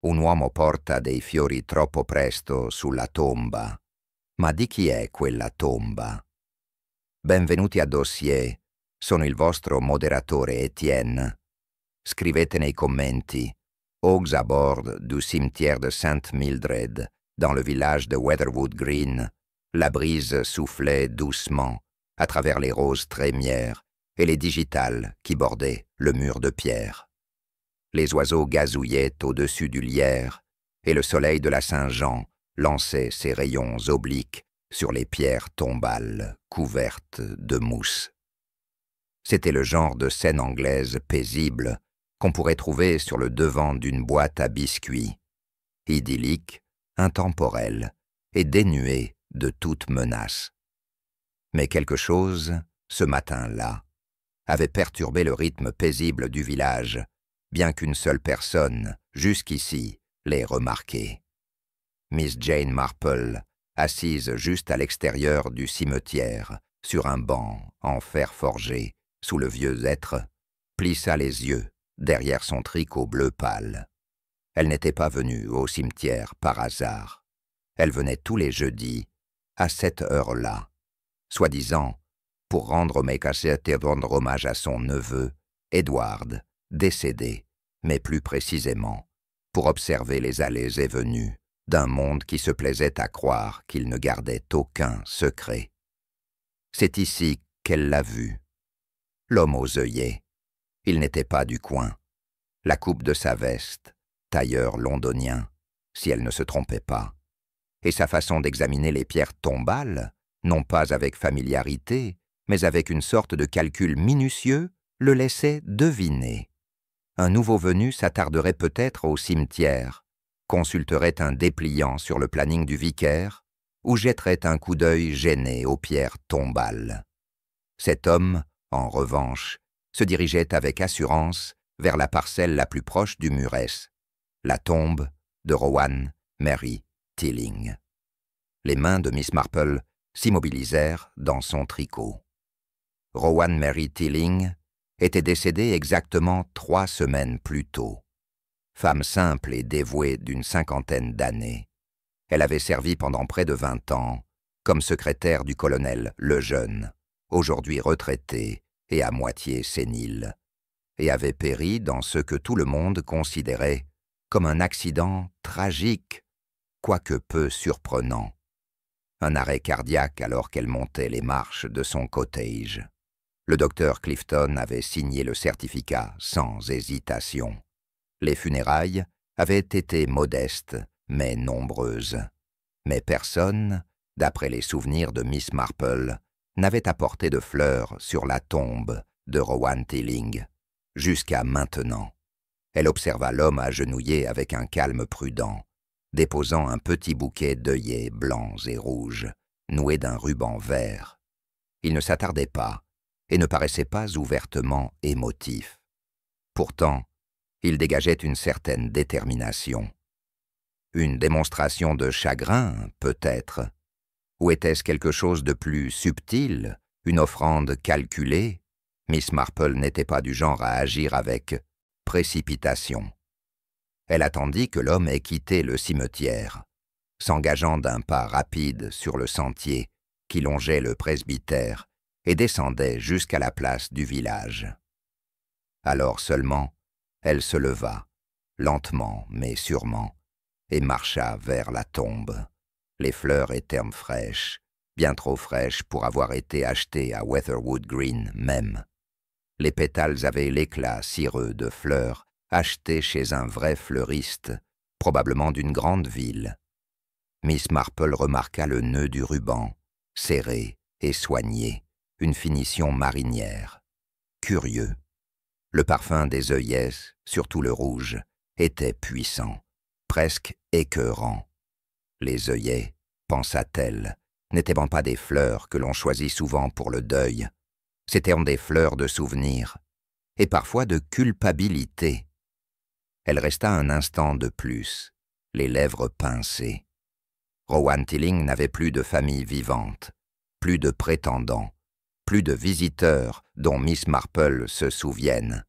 Un uomo porta dei fiori troppo presto sulla tomba. Ma di chi è quella tomba? Benvenuti a Dossier. Sono il vostro moderatore Etienne. Scrivete nei commenti Hogs à bord du cimetière de Sainte Mildred, dans le village de Weatherwood Green. La brise soufflait doucement à travers les roses trémières et les digitales qui bordaient le mur de pierre. Les oiseaux gazouillaient au-dessus du lierre et le soleil de la Saint-Jean lançait ses rayons obliques sur les pierres tombales couvertes de mousse. C'était le genre de scène anglaise paisible qu'on pourrait trouver sur le devant d'une boîte à biscuits, idyllique, intemporelle et dénuée de toute menace. Mais quelque chose, ce matin-là, avait perturbé le rythme paisible du village, bien qu'une seule personne, jusqu'ici, l'ait remarqué. Miss Jane Marple, assise juste à l'extérieur du cimetière, sur un banc en fer forgé, sous le vieux hêtre, plissa les yeux derrière son tricot bleu pâle. Elle n'était pas venue au cimetière par hasard. Elle venait tous les jeudis, à cette heure-là, soi-disant pour rendre cassette et rendre hommage à son neveu, Edward, décédé, mais plus précisément, pour observer les allées et venues d'un monde qui se plaisait à croire qu'il ne gardait aucun secret. C'est ici qu'elle l'a vu. L'homme aux œillets. Il n'était pas du coin. La coupe de sa veste, tailleur londonien, si elle ne se trompait pas. Et sa façon d'examiner les pierres tombales, non pas avec familiarité, mais avec une sorte de calcul minutieux, le laissait deviner. Un nouveau venu s'attarderait peut-être au cimetière, consulterait un dépliant sur le planning du vicaire, ou jetterait un coup d'œil gêné aux pierres tombales. Cet homme, en revanche, se dirigeait avec assurance vers la parcelle la plus proche du Mureş, la tombe de Rowan Mary Tilling. Les mains de Miss Marple s'immobilisèrent dans son tricot. Rowan Mary Tilling était décédée exactement 3 semaines plus tôt. Femme simple et dévouée d'une 50aine d'années, elle avait servi pendant près de 20 ans comme secrétaire du colonel Lejeune, aujourd'hui retraité et à moitié sénile, et avait péri dans ce que tout le monde considérait comme un accident tragique, quoique peu surprenant. Un arrêt cardiaque alors qu'elle montait les marches de son cottage. Le docteur Clifton avait signé le certificat sans hésitation. Les funérailles avaient été modestes, mais nombreuses. Mais personne, d'après les souvenirs de Miss Marple, n'avait apporté de fleurs sur la tombe de Rowan Tilling, jusqu'à maintenant. Elle observa l'homme agenouillé avec un calme prudent, déposant un petit bouquet d'œillets blancs et rouges, noué d'un ruban vert. Il ne s'attardait pas, et ne paraissait pas ouvertement émotif. Pourtant, il dégageait une certaine détermination. Une démonstration de chagrin, peut-être. Ou était-ce quelque chose de plus subtil, une offrande calculée? Miss Marple n'était pas du genre à agir avec précipitation. Elle attendit que l'homme ait quitté le cimetière, s'engageant d'un pas rapide sur le sentier qui longeait le presbytère et descendait jusqu'à la place du village. Alors seulement, elle se leva, lentement mais sûrement, et marcha vers la tombe. Les fleurs étaient fraîches, bien trop fraîches pour avoir été achetées à Weatherwood Green même. Les pétales avaient l'éclat cireux de fleurs achetées chez un vrai fleuriste, probablement d'une grande ville. Miss Marple remarqua le nœud du ruban, serré et soigné, une finition marinière. Curieux. Le parfum des œillets, surtout le rouge, était puissant, presque écœurant. Les œillets, pensa-t-elle, n'étaient pas des fleurs que l'on choisit souvent pour le deuil. C'étaient des fleurs de souvenir, et parfois de culpabilité. Elle resta un instant de plus, les lèvres pincées. Rowan Tilling n'avait plus de famille vivante, plus de prétendants, plus de visiteurs dont Miss Marple se souvienne.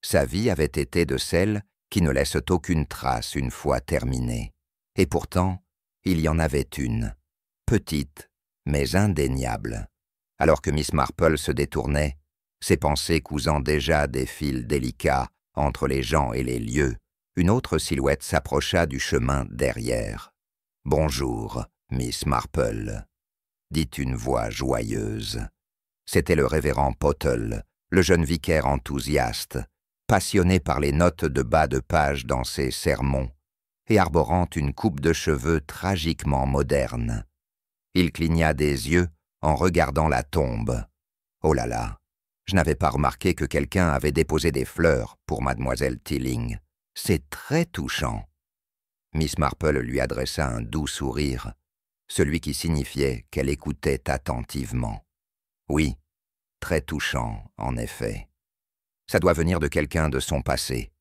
Sa vie avait été de celles qui ne laissent aucune trace une fois terminées. Et pourtant, il y en avait une, petite, mais indéniable. Alors que Miss Marple se détournait, ses pensées cousant déjà des fils délicats entre les gens et les lieux, une autre silhouette s'approcha du chemin derrière. « Bonjour, Miss Marple », dit une voix joyeuse. C'était le révérend Pottle, le jeune vicaire enthousiaste, passionné par les notes de bas de page dans ses sermons, et arborant une coupe de cheveux tragiquement moderne. Il cligna des yeux en regardant la tombe. Oh là là, je n'avais pas remarqué que quelqu'un avait déposé des fleurs pour mademoiselle Tilling. C'est très touchant. Miss Marple lui adressa un doux sourire, celui qui signifiait qu'elle écoutait attentivement. Oui, très touchant, en effet. Ça doit venir de quelqu'un de son passé,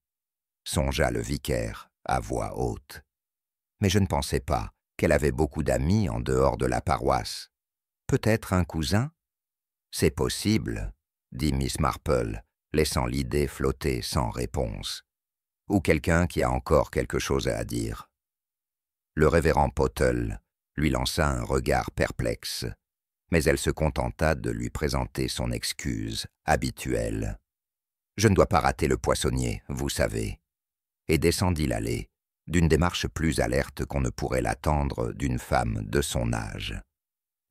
songea le vicaire à voix haute. Mais je ne pensais pas qu'elle avait beaucoup d'amis en dehors de la paroisse. Peut-être un cousin? C'est possible, dit Miss Marple, laissant l'idée flotter sans réponse. Ou quelqu'un qui a encore quelque chose à dire. Le révérend Pottle lui lança un regard perplexe, mais elle se contenta de lui présenter son excuse habituelle. « Je ne dois pas rater le poissonnier, vous savez. » Et descendit l'allée, d'une démarche plus alerte qu'on ne pourrait l'attendre d'une femme de son âge.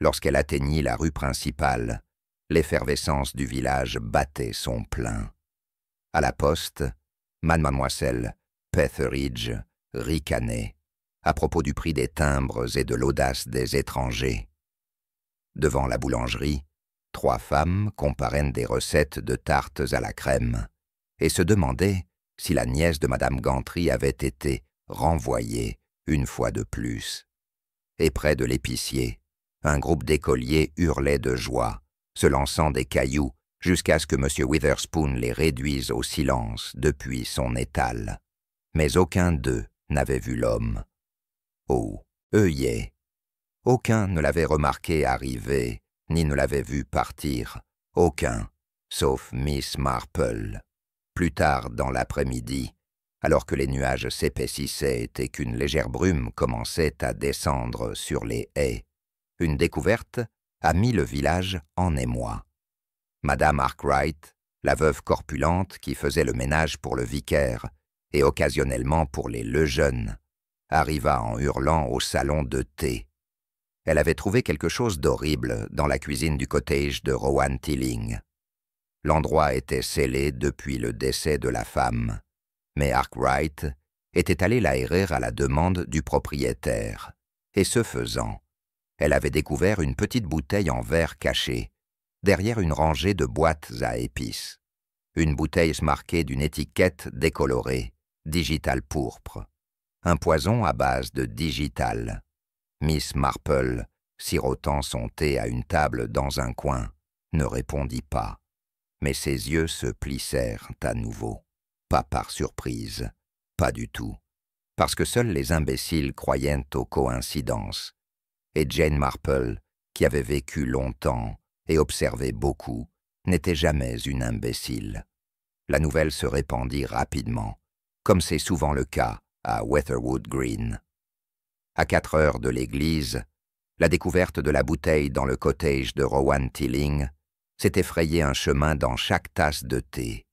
Lorsqu'elle atteignit la rue principale, l'effervescence du village battait son plein. À la poste, mademoiselle Petheridge ricanait à propos du prix des timbres et de l'audace des étrangers. Devant la boulangerie, 3 femmes comparaient des recettes de tartes à la crème et se demandaient si la nièce de madame Gantry avait été renvoyée une fois de plus. Et près de l'épicier, un groupe d'écoliers hurlait de joie, se lançant des cailloux jusqu'à ce que M. Witherspoon les réduise au silence depuis son étal. Mais aucun d'eux n'avait vu l'homme. Oh, œillet! Aucun ne l'avait remarqué arriver, ni ne l'avait vu partir. Aucun, sauf Miss Marple. Plus tard dans l'après-midi, alors que les nuages s'épaississaient et qu'une légère brume commençait à descendre sur les haies, une découverte a mis le village en émoi. Madame Arkwright, la veuve corpulente qui faisait le ménage pour le vicaire et occasionnellement pour les Lejeune, arriva en hurlant au salon de thé. Elle avait trouvé quelque chose d'horrible dans la cuisine du cottage de Rowan Tilling. L'endroit était scellé depuis le décès de la femme, mais Arkwright était allé l'aérer à la demande du propriétaire, et ce faisant, elle avait découvert une petite bouteille en verre cachée, derrière une rangée de boîtes à épices. Une bouteille marquée d'une étiquette décolorée, digital pourpre. Un poison à base de digital. Miss Marple, sirotant son thé à une table dans un coin, ne répondit pas, mais ses yeux se plissèrent à nouveau. Pas par surprise, pas du tout, parce que seuls les imbéciles croyaient aux coïncidences. Et Jane Marple, qui avait vécu longtemps et observé beaucoup, n'était jamais une imbécile. La nouvelle se répandit rapidement, comme c'est souvent le cas à Weatherwood Green. À 4 heures de l'église, la découverte de la bouteille dans le cottage de Rowan Tilling s'était frayé un chemin dans chaque tasse de thé,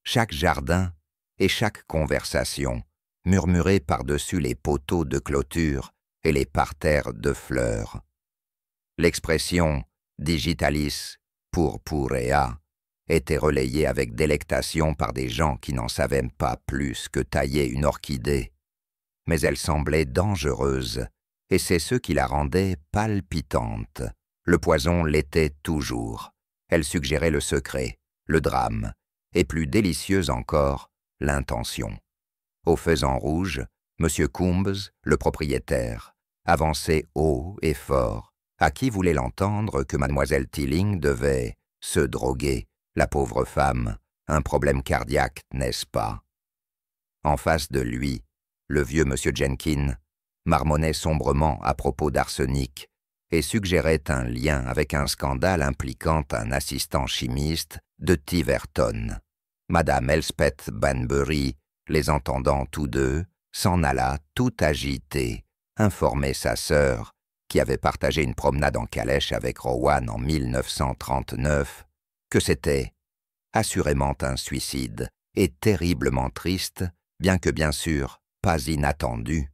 chaque jardin et chaque conversation, murmurée par-dessus les poteaux de clôture et les parterres de fleurs. L'expression « digitalis purpurea » était relayée avec délectation par des gens qui n'en savaient pas plus que tailler une orchidée. Mais elle semblait dangereuse, et c'est ce qui la rendait palpitante. Le poison l'était toujours. Elle suggérait le secret, le drame, et plus délicieuse encore, l'intention. Au faisan rouge, M. Coombes, le propriétaire, avançait haut et fort, à qui voulait l'entendre que mademoiselle Tilling devait se droguer, la pauvre femme, un problème cardiaque, n'est-ce pas? En face de lui, le vieux M. Jenkins marmonnait sombrement à propos d'arsenic et suggérait un lien avec un scandale impliquant un assistant chimiste de Tiverton. Madame Elspeth Banbury les entendant tous deux, s'en alla tout agité, informer sa sœur, qui avait partagé une promenade en calèche avec Rowan en 1939, que c'était assurément un suicide et terriblement triste, bien que bien sûr pas inattendu.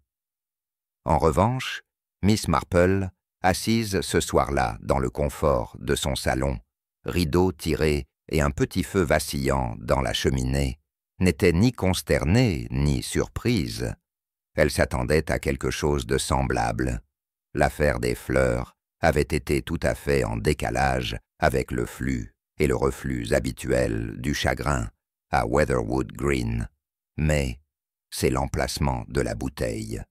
En revanche, Miss Marple, assise ce soir-là dans le confort de son salon, rideaux tirés et un petit feu vacillant dans la cheminée, n'était ni consternée ni surprise. Elle s'attendait à quelque chose de semblable. L'affaire des fleurs avait été tout à fait en décalage avec le flux et le reflux habituel du chagrin à Weatherwood Green. Mais c'est l'emplacement de la bouteille,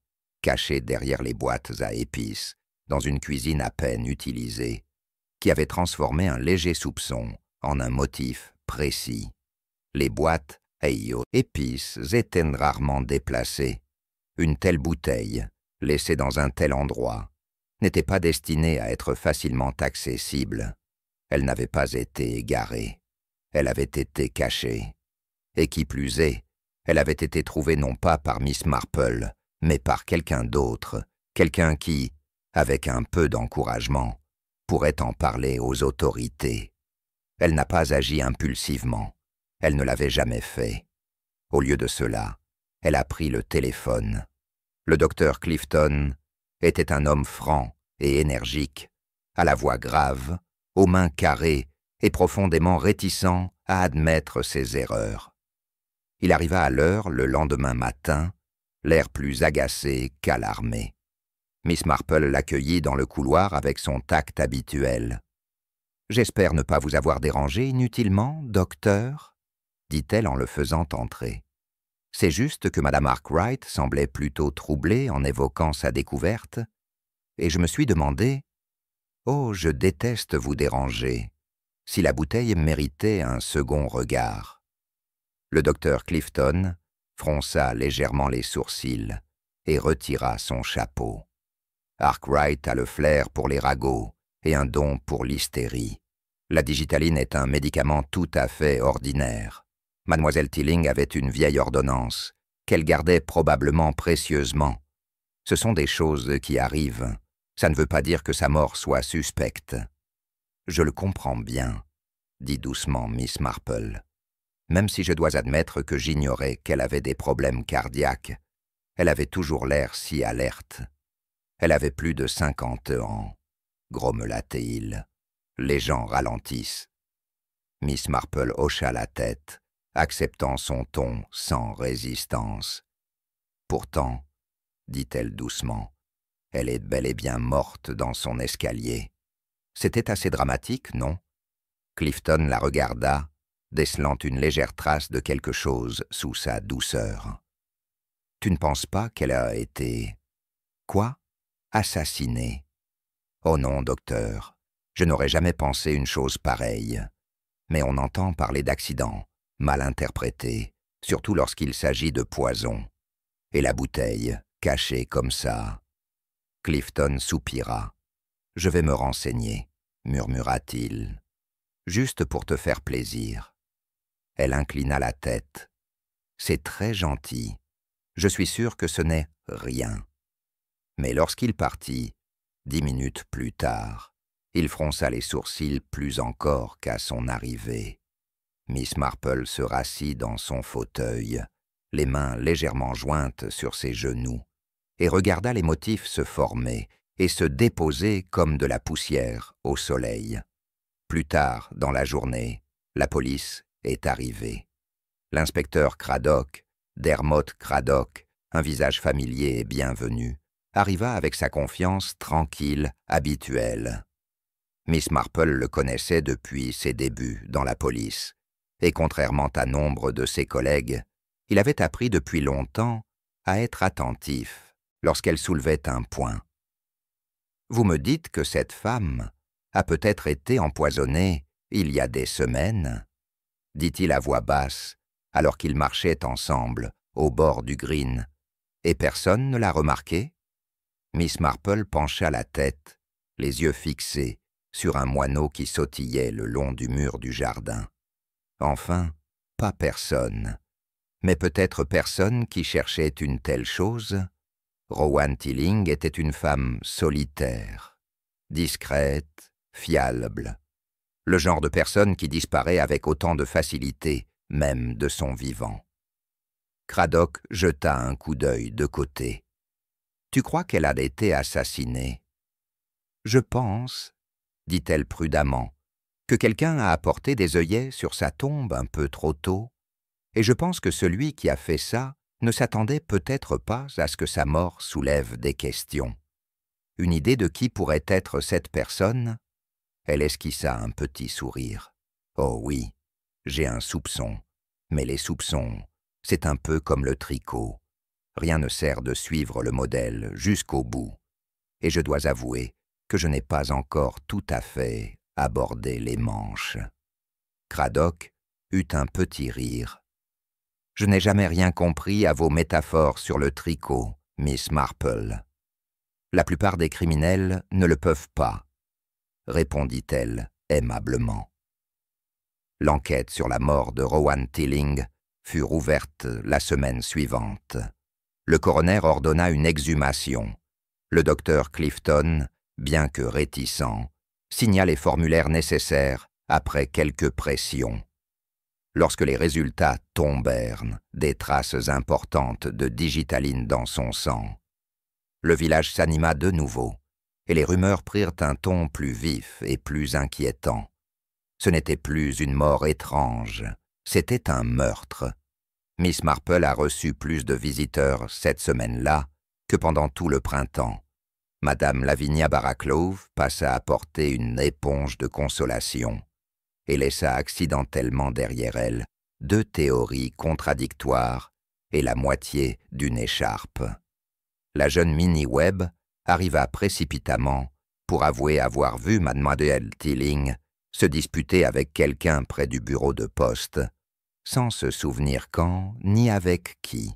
cachée derrière les boîtes à épices, dans une cuisine à peine utilisée, qui avait transformé un léger soupçon en un motif précis. Les boîtes à épices étaient rarement déplacées. Une telle bouteille, laissée dans un tel endroit, n'était pas destinée à être facilement accessible. Elle n'avait pas été égarée. Elle avait été cachée. Et qui plus est, elle avait été trouvée non pas par Miss Marple, mais par quelqu'un d'autre, quelqu'un qui, avec un peu d'encouragement, pourrait en parler aux autorités. Elle n'a pas agi impulsivement. Elle ne l'avait jamais fait. Au lieu de cela, elle a pris le téléphone. Le docteur Clifton était un homme franc et énergique, à la voix grave, aux mains carrées et profondément réticent à admettre ses erreurs. Il arriva à l'heure le lendemain matin, l'air plus agacé qu'alarmé. Miss Marple l'accueillit dans le couloir avec son tact habituel. « J'espère ne pas vous avoir dérangé inutilement, docteur ?» dit-elle en le faisant entrer. C'est juste que Madame Arkwright semblait plutôt troublée en évoquant sa découverte, et je me suis demandé « Oh, je déteste vous déranger », si la bouteille méritait un second regard. Le docteur Clifton fronça légèrement les sourcils et retira son chapeau. Arkwright a le flair pour les ragots et un don pour l'hystérie. La digitaline est un médicament tout à fait ordinaire. Mademoiselle Tilling avait une vieille ordonnance, qu'elle gardait probablement précieusement. Ce sont des choses qui arrivent. Ça ne veut pas dire que sa mort soit suspecte. Je le comprends bien, dit doucement Miss Marple. Même si je dois admettre que j'ignorais qu'elle avait des problèmes cardiaques, elle avait toujours l'air si alerte. Elle avait plus de 50 ans, grommela-t-il. Les gens ralentissent. Miss Marple hocha la tête, acceptant son ton sans résistance. Pourtant, dit-elle doucement, elle est bel et bien morte dans son escalier. C'était assez dramatique, non? Clifton la regarda, décelant une légère trace de quelque chose sous sa douceur. « Tu ne penses pas qu'elle a été... Quoi? Assassinée? Oh non, docteur, je n'aurais jamais pensé une chose pareille. Mais on entend parler d'accidents, mal interprétés, surtout lorsqu'il s'agit de poison. Et la bouteille, cachée comme ça... » Clifton soupira. « Je vais me renseigner, » murmura-t-il. « Juste pour te faire plaisir. » Elle inclina la tête. « C'est très gentil. Je suis sûr que ce n'est rien. » Mais lorsqu'il partit, 10 minutes plus tard, il fronça les sourcils plus encore qu'à son arrivée. Miss Marple se rassit dans son fauteuil, les mains légèrement jointes sur ses genoux, et regarda les motifs se former et se déposer comme de la poussière au soleil. Plus tard dans la journée, la police est arrivée. L'inspecteur Craddock, Dermot Craddock, un visage familier et bienvenu, arriva avec sa confiance tranquille, habituelle. Miss Marple le connaissait depuis ses débuts dans la police, et contrairement à nombre de ses collègues, il avait appris depuis longtemps à être attentif lorsqu'elle soulevait un point. « Vous me dites que cette femme a peut-être été empoisonnée il y a des semaines ?» dit-il à voix basse, alors qu'ils marchaient ensemble au bord du green. « Et personne ne l'a remarqué ?» Miss Marple pencha la tête, les yeux fixés sur un moineau qui sautillait le long du mur du jardin. Enfin, pas personne. mais peut-être personne qui cherchait une telle chose. Rowan Tilling était une femme solitaire, discrète, fiable, le genre de personne qui disparaît avec autant de facilité, même de son vivant. Craddock jeta un coup d'œil de côté. « Tu crois qu'elle a été assassinée ?»« Je pense, dit-elle prudemment, que quelqu'un a apporté des œillets sur sa tombe un peu trop tôt, et je pense que celui qui a fait ça ne s'attendait peut-être pas à ce que sa mort soulève des questions. Une idée de qui pourrait être cette personne ?» Elle esquissa un petit sourire. « Oh oui, j'ai un soupçon, mais les soupçons, c'est un peu comme le tricot. Rien ne sert de suivre le modèle jusqu'au bout. Et je dois avouer que je n'ai pas encore tout à fait abordé les manches. » Craddock eut un petit rire. « Je n'ai jamais rien compris à vos métaphores sur le tricot, Miss Marple. La plupart des criminels ne le peuvent pas, » répondit-elle aimablement. L'enquête sur la mort de Rowan Tilling fut rouverte la semaine suivante. Le coroner ordonna une exhumation. Le docteur Clifton, bien que réticent, signa les formulaires nécessaires après quelques pressions. Lorsque les résultats tombèrent, des traces importantes de digitaline dans son sang, le village s'anima de nouveau, et les rumeurs prirent un ton plus vif et plus inquiétant. Ce n'était plus une mort étrange, c'était un meurtre. Miss Marple a reçu plus de visiteurs cette semaine-là que pendant tout le printemps. Madame Lavinia Barraclough passa apporter une éponge de consolation et laissa accidentellement derrière elle 2 théories contradictoires et la moitié d'une écharpe. La jeune Minnie Webb arriva précipitamment pour avouer avoir vu Mademoiselle Tilling se disputer avec quelqu'un près du bureau de poste, sans se souvenir quand ni avec qui.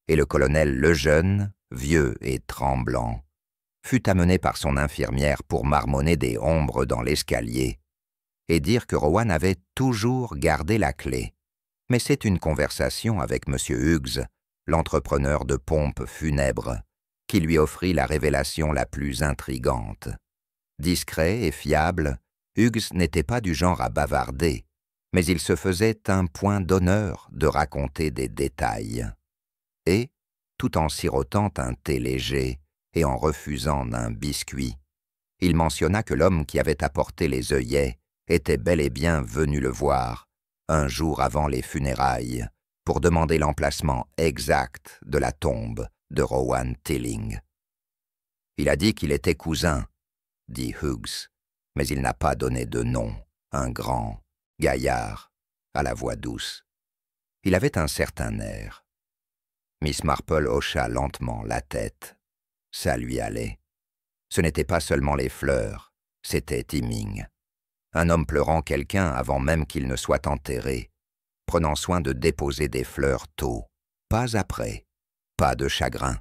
Et le colonel Lejeune, vieux et tremblant, fut amené par son infirmière pour marmonner des ombres dans l'escalier et dire que Rowan avait toujours gardé la clé. Mais c'est une conversation avec M. Hughes, l'entrepreneur de pompes funèbres, qui lui offrit la révélation la plus intrigante. Discret et fiable, Hughes n'était pas du genre à bavarder, mais il se faisait un point d'honneur de raconter des détails. Et, tout en sirotant un thé léger et en refusant un biscuit, il mentionna que l'homme qui avait apporté les œillets était bel et bien venu le voir, un jour avant les funérailles, pour demander l'emplacement exact de la tombe de Rowan Tilling. « Il a dit qu'il était cousin, » dit Hughes, mais il n'a pas donné de nom, un grand gaillard, à la voix douce. Il avait un certain air. Miss Marple hocha lentement la tête. Ça lui allait. Ce n'était pas seulement les fleurs, c'était Timing. Un homme pleurant quelqu'un avant même qu'il ne soit enterré, prenant soin de déposer des fleurs tôt, pas après, pas de chagrin,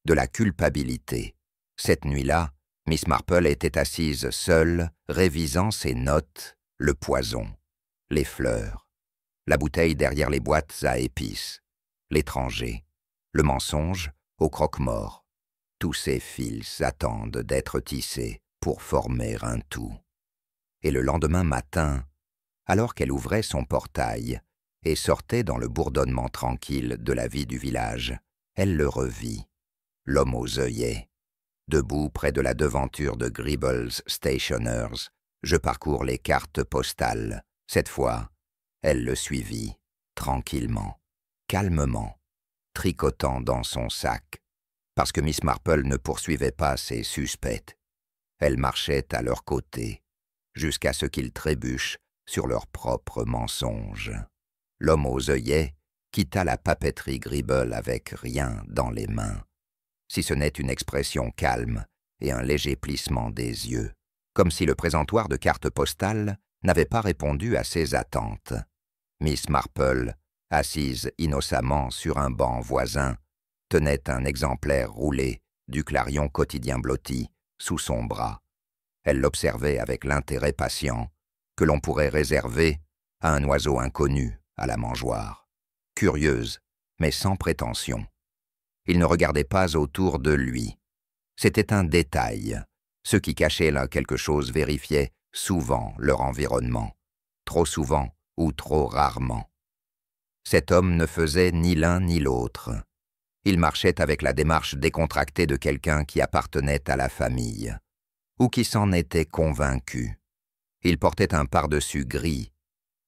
de la culpabilité. Cette nuit-là, Miss Marple était assise seule, révisant ses notes, le poison, les fleurs, la bouteille derrière les boîtes à épices, l'étranger, le mensonge au croque-mort. Tous ces fils attendent d'être tissés pour former un tout. Et le lendemain matin, alors qu'elle ouvrait son portail et sortait dans le bourdonnement tranquille de la vie du village, elle le revit, l'homme aux œillets. Debout près de la devanture de Griebel's Stationers, je parcours les cartes postales. Cette fois, elle le suivit, tranquillement, calmement, tricotant dans son sac, parce que Miss Marple ne poursuivait pas ses suspects. Elle marchait à leur côté, jusqu'à ce qu'ils trébuchent sur leurs propres mensonges. L'homme aux œillets quitta la papeterie Griebel avec rien dans les mains, si ce n'est une expression calme et un léger plissement des yeux, comme si le présentoir de cartes postales n'avait pas répondu à ses attentes. Miss Marple, assise innocemment sur un banc voisin, tenait un exemplaire roulé du Clarion quotidien blotti sous son bras. Elle l'observait avec l'intérêt patient que l'on pourrait réserver à un oiseau inconnu à la mangeoire. curieuse, mais sans prétention. Il ne regardait pas autour de lui. C'était un détail. Ceux qui cachaient là quelque chose vérifiaient souvent leur environnement, trop souvent ou trop rarement. Cet homme ne faisait ni l'un ni l'autre. Il marchait avec la démarche décontractée de quelqu'un qui appartenait à la famille, ou qui s'en était convaincu. Il portait un pardessus gris,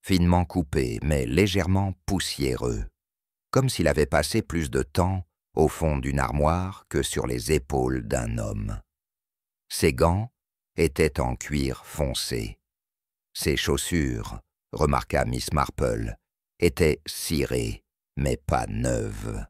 finement coupé, mais légèrement poussiéreux, comme s'il avait passé plus de temps au fond d'une armoire que sur les épaules d'un homme. Ses gants étaient en cuir foncé. Ses chaussures, remarqua Miss Marple, étaient cirées, mais pas neuves.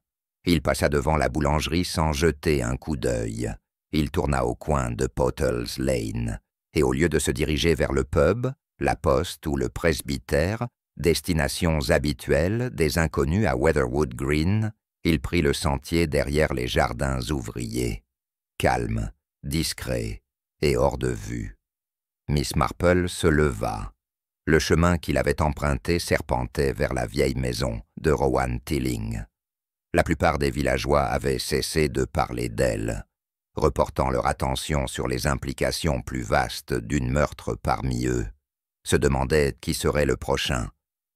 Il passa devant la boulangerie sans jeter un coup d'œil. Il tourna au coin de Pottles Lane, et au lieu de se diriger vers le pub, la poste ou le presbytère, destinations habituelles des inconnus à Weatherwood Green, il prit le sentier derrière les jardins ouvriers, calme, discret et hors de vue. Miss Marple se leva. Le chemin qu'il avait emprunté serpentait vers la vieille maison de Rowan Tilling. La plupart des villageois avaient cessé de parler d'elle, reportant leur attention sur les implications plus vastes d'une meurtre parmi eux, se demandaient qui serait le prochain,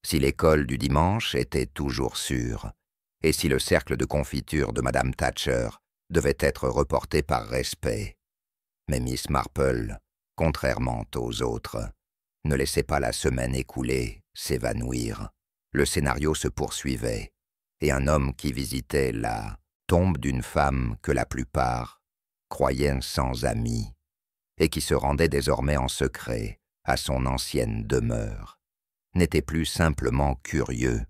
si l'école du dimanche était toujours sûre, et si le cercle de confiture de Madame Thatcher devait être reporté par respect. Mais Miss Marple, contrairement aux autres, ne laissait pas la semaine écoulée s'évanouir. Le scénario se poursuivait, et un homme qui visitait la tombe d'une femme que la plupart croyaient sans amis, et qui se rendait désormais en secret à son ancienne demeure, n'était plus simplement curieux.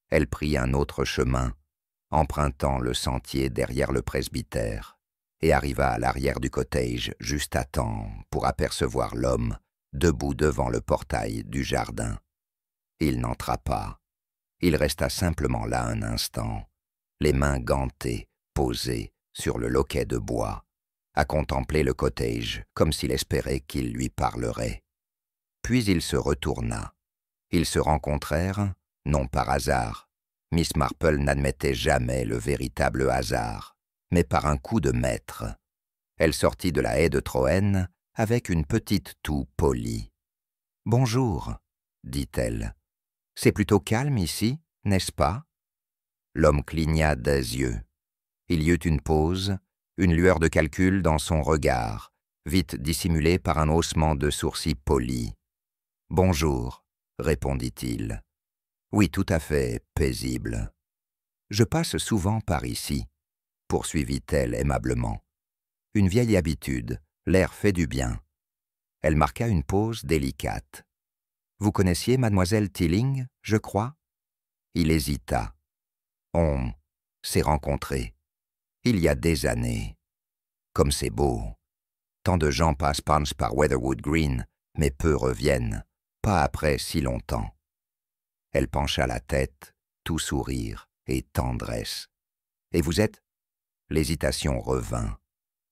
Elle prit un autre chemin, empruntant le sentier derrière le presbytère, et arriva à l'arrière du cottage juste à temps pour apercevoir l'homme debout devant le portail du jardin. Il n'entra pas. Il resta simplement là un instant, les mains gantées, posées sur le loquet de bois, à contempler le cottage comme s'il espérait qu'il lui parlerait. Puis il se retourna. Ils se rencontrèrent, non par hasard. Miss Marple n'admettait jamais le véritable hasard, mais par un coup de maître. Elle sortit de la haie de Troène avec une petite toux polie. « Bonjour, » dit-elle. « C'est plutôt calme ici, n'est-ce pas ?» L'homme cligna des yeux. Il y eut une pause, une lueur de calcul dans son regard, vite dissimulée par un haussement de sourcils poli. « Bonjour, » répondit-il. « Oui, tout à fait paisible. »« Je passe souvent par ici, » poursuivit-elle aimablement. « Une vieille habitude, l'air fait du bien. » Elle marqua une pause délicate. « Vous connaissiez mademoiselle Tilling, je crois ?» Il hésita. « On s'est rencontrés. Il y a des années. Comme c'est beau. Tant de gens passent par Weatherwood Green, mais peu reviennent, pas après si longtemps. » Elle pencha la tête, tout sourire et tendresse. « Et vous êtes ?» L'hésitation revint,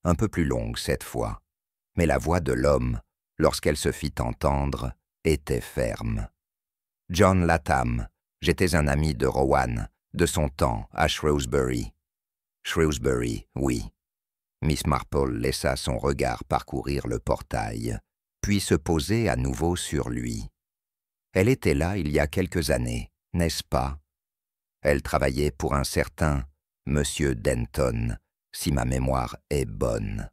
un peu plus longue cette fois, mais la voix de l'homme, lorsqu'elle se fit entendre, était ferme. « John Latham, j'étais un ami de Rowan, de son temps à Shrewsbury. »« Shrewsbury, oui. » Miss Marple laissa son regard parcourir le portail, puis se poser à nouveau sur lui. Elle était là il y a quelques années, n'est-ce pas? Elle travaillait pour un certain Monsieur Denton, si ma mémoire est bonne.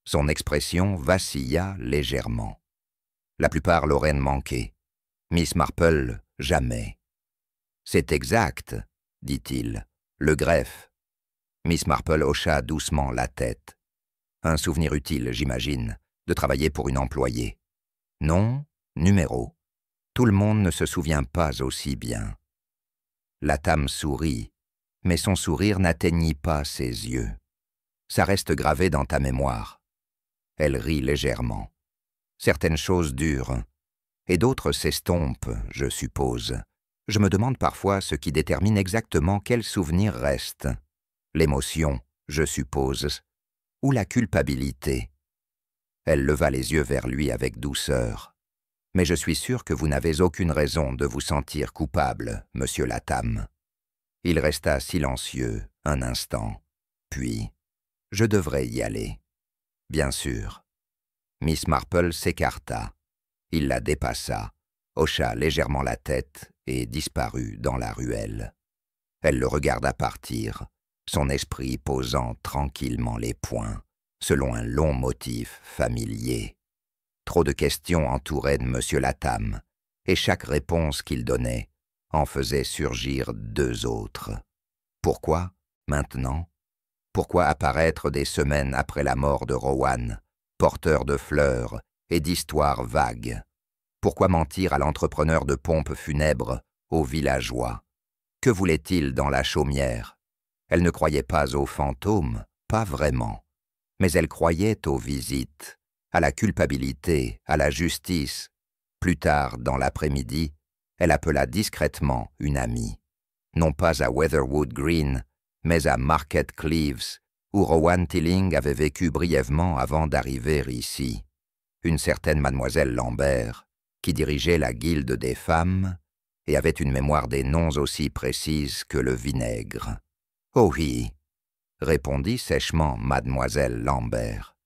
Son expression vacilla légèrement. La plupart l'auraient manqué. Miss Marple, jamais. « C'est exact, » dit-il, « le greffe. » Miss Marple hocha doucement la tête. Un souvenir utile, j'imagine, de travailler pour une employée. Nom, numéro. Tout le monde ne se souvient pas aussi bien. Latham sourit, mais son sourire n'atteignit pas ses yeux. Ça reste gravé dans ta mémoire. Elle rit légèrement. Certaines choses durent, et d'autres s'estompent, je suppose. Je me demande parfois ce qui détermine exactement quel souvenir reste. L'émotion, je suppose, ou la culpabilité. Elle leva les yeux vers lui avec douceur. « Mais je suis sûr que vous n'avez aucune raison de vous sentir coupable, monsieur Latham. Il resta silencieux un instant, puis « Je devrais y aller. » Bien sûr. Miss Marple s'écarta. Il la dépassa, hocha légèrement la tête et disparut dans la ruelle. Elle le regarda partir, son esprit posant tranquillement les points, selon un long motif familier. Trop de questions entouraient de M. Latham, et chaque réponse qu'il donnait en faisait surgir deux autres. Pourquoi, maintenant? Pourquoi apparaître des semaines après la mort de Rowan, porteur de fleurs et d'histoires vagues? Pourquoi mentir à l'entrepreneur de pompes funèbres, aux villageois? Que voulait-il dans la chaumière? Elle ne croyait pas aux fantômes, pas vraiment. Mais elle croyait aux visites, à la culpabilité, à la justice. Plus tard, dans l'après-midi, elle appela discrètement une amie. Non pas à Weatherwood Green, mais à Market Cleaves, où Rowan Tilling avait vécu brièvement avant d'arriver ici. Une certaine mademoiselle Lambert, qui dirigeait la guilde des femmes et avait une mémoire des noms aussi précise que le vinaigre. « Oh oui !» répondit sèchement mademoiselle Lambert.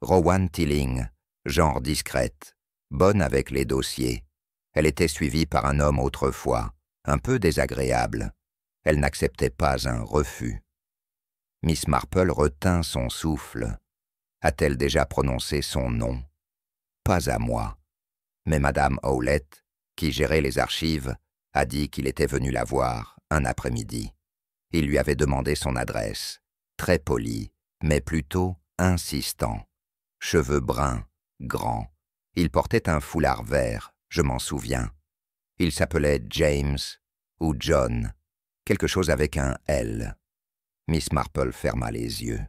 Rowan Tilling, genre discrète, bonne avec les dossiers. Elle était suivie par un homme autrefois, un peu désagréable. Elle n'acceptait pas un refus. Miss Marple retint son souffle. A-t-elle déjà prononcé son nom? Pas à moi. Mais Madame Howlett, qui gérait les archives, a dit qu'il était venu la voir un après-midi. Il lui avait demandé son adresse, très poli, mais plutôt insistant. Cheveux bruns, grands. Il portait un foulard vert, je m'en souviens. Il s'appelait James ou John, quelque chose avec un L. Miss Marple ferma les yeux.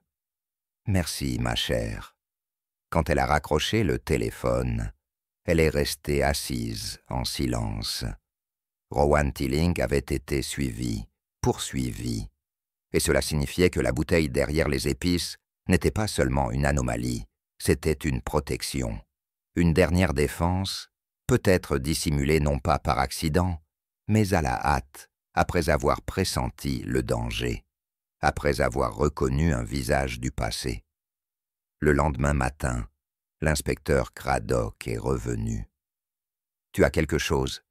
« Merci, ma chère. » Quand elle a raccroché le téléphone, elle est restée assise en silence. Rowan Tilling avait été suivi, poursuivi, et cela signifiait que la bouteille derrière les épices n'était pas seulement une anomalie, c'était une protection, une dernière défense, peut-être dissimulée non pas par accident, mais à la hâte, après avoir pressenti le danger, après avoir reconnu un visage du passé. Le lendemain matin, l'inspecteur Craddock est revenu. « Tu as quelque chose ?»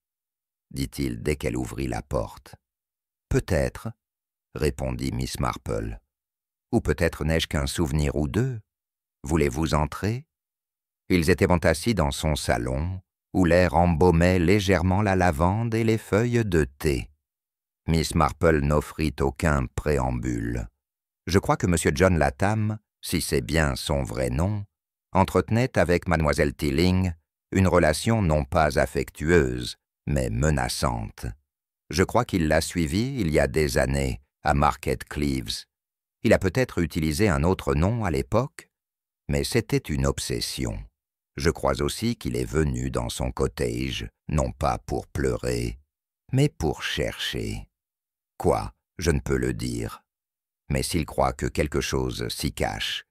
dit-il dès qu'elle ouvrit la porte. « Peut-être, » répondit Miss Marple. « Ou peut-être n'ai-je qu'un souvenir ou deux. Voulez-vous entrer ?» Ils étaient assis dans son salon, où l'air embaumait légèrement la lavande et les feuilles de thé. Miss Marple n'offrit aucun préambule. Je crois que M. John Latham, si c'est bien son vrai nom, entretenait avec mademoiselle Tilling une relation non pas affectueuse, mais menaçante. Je crois qu'il l'a suivie il y a des années, à Market Cleaves. Il a peut-être utilisé un autre nom à l'époque, mais c'était une obsession. Je crois aussi qu'il est venu dans son cottage, non pas pour pleurer, mais pour chercher. Quoi, je ne peux le dire. Mais s'il croit que quelque chose s'y cache,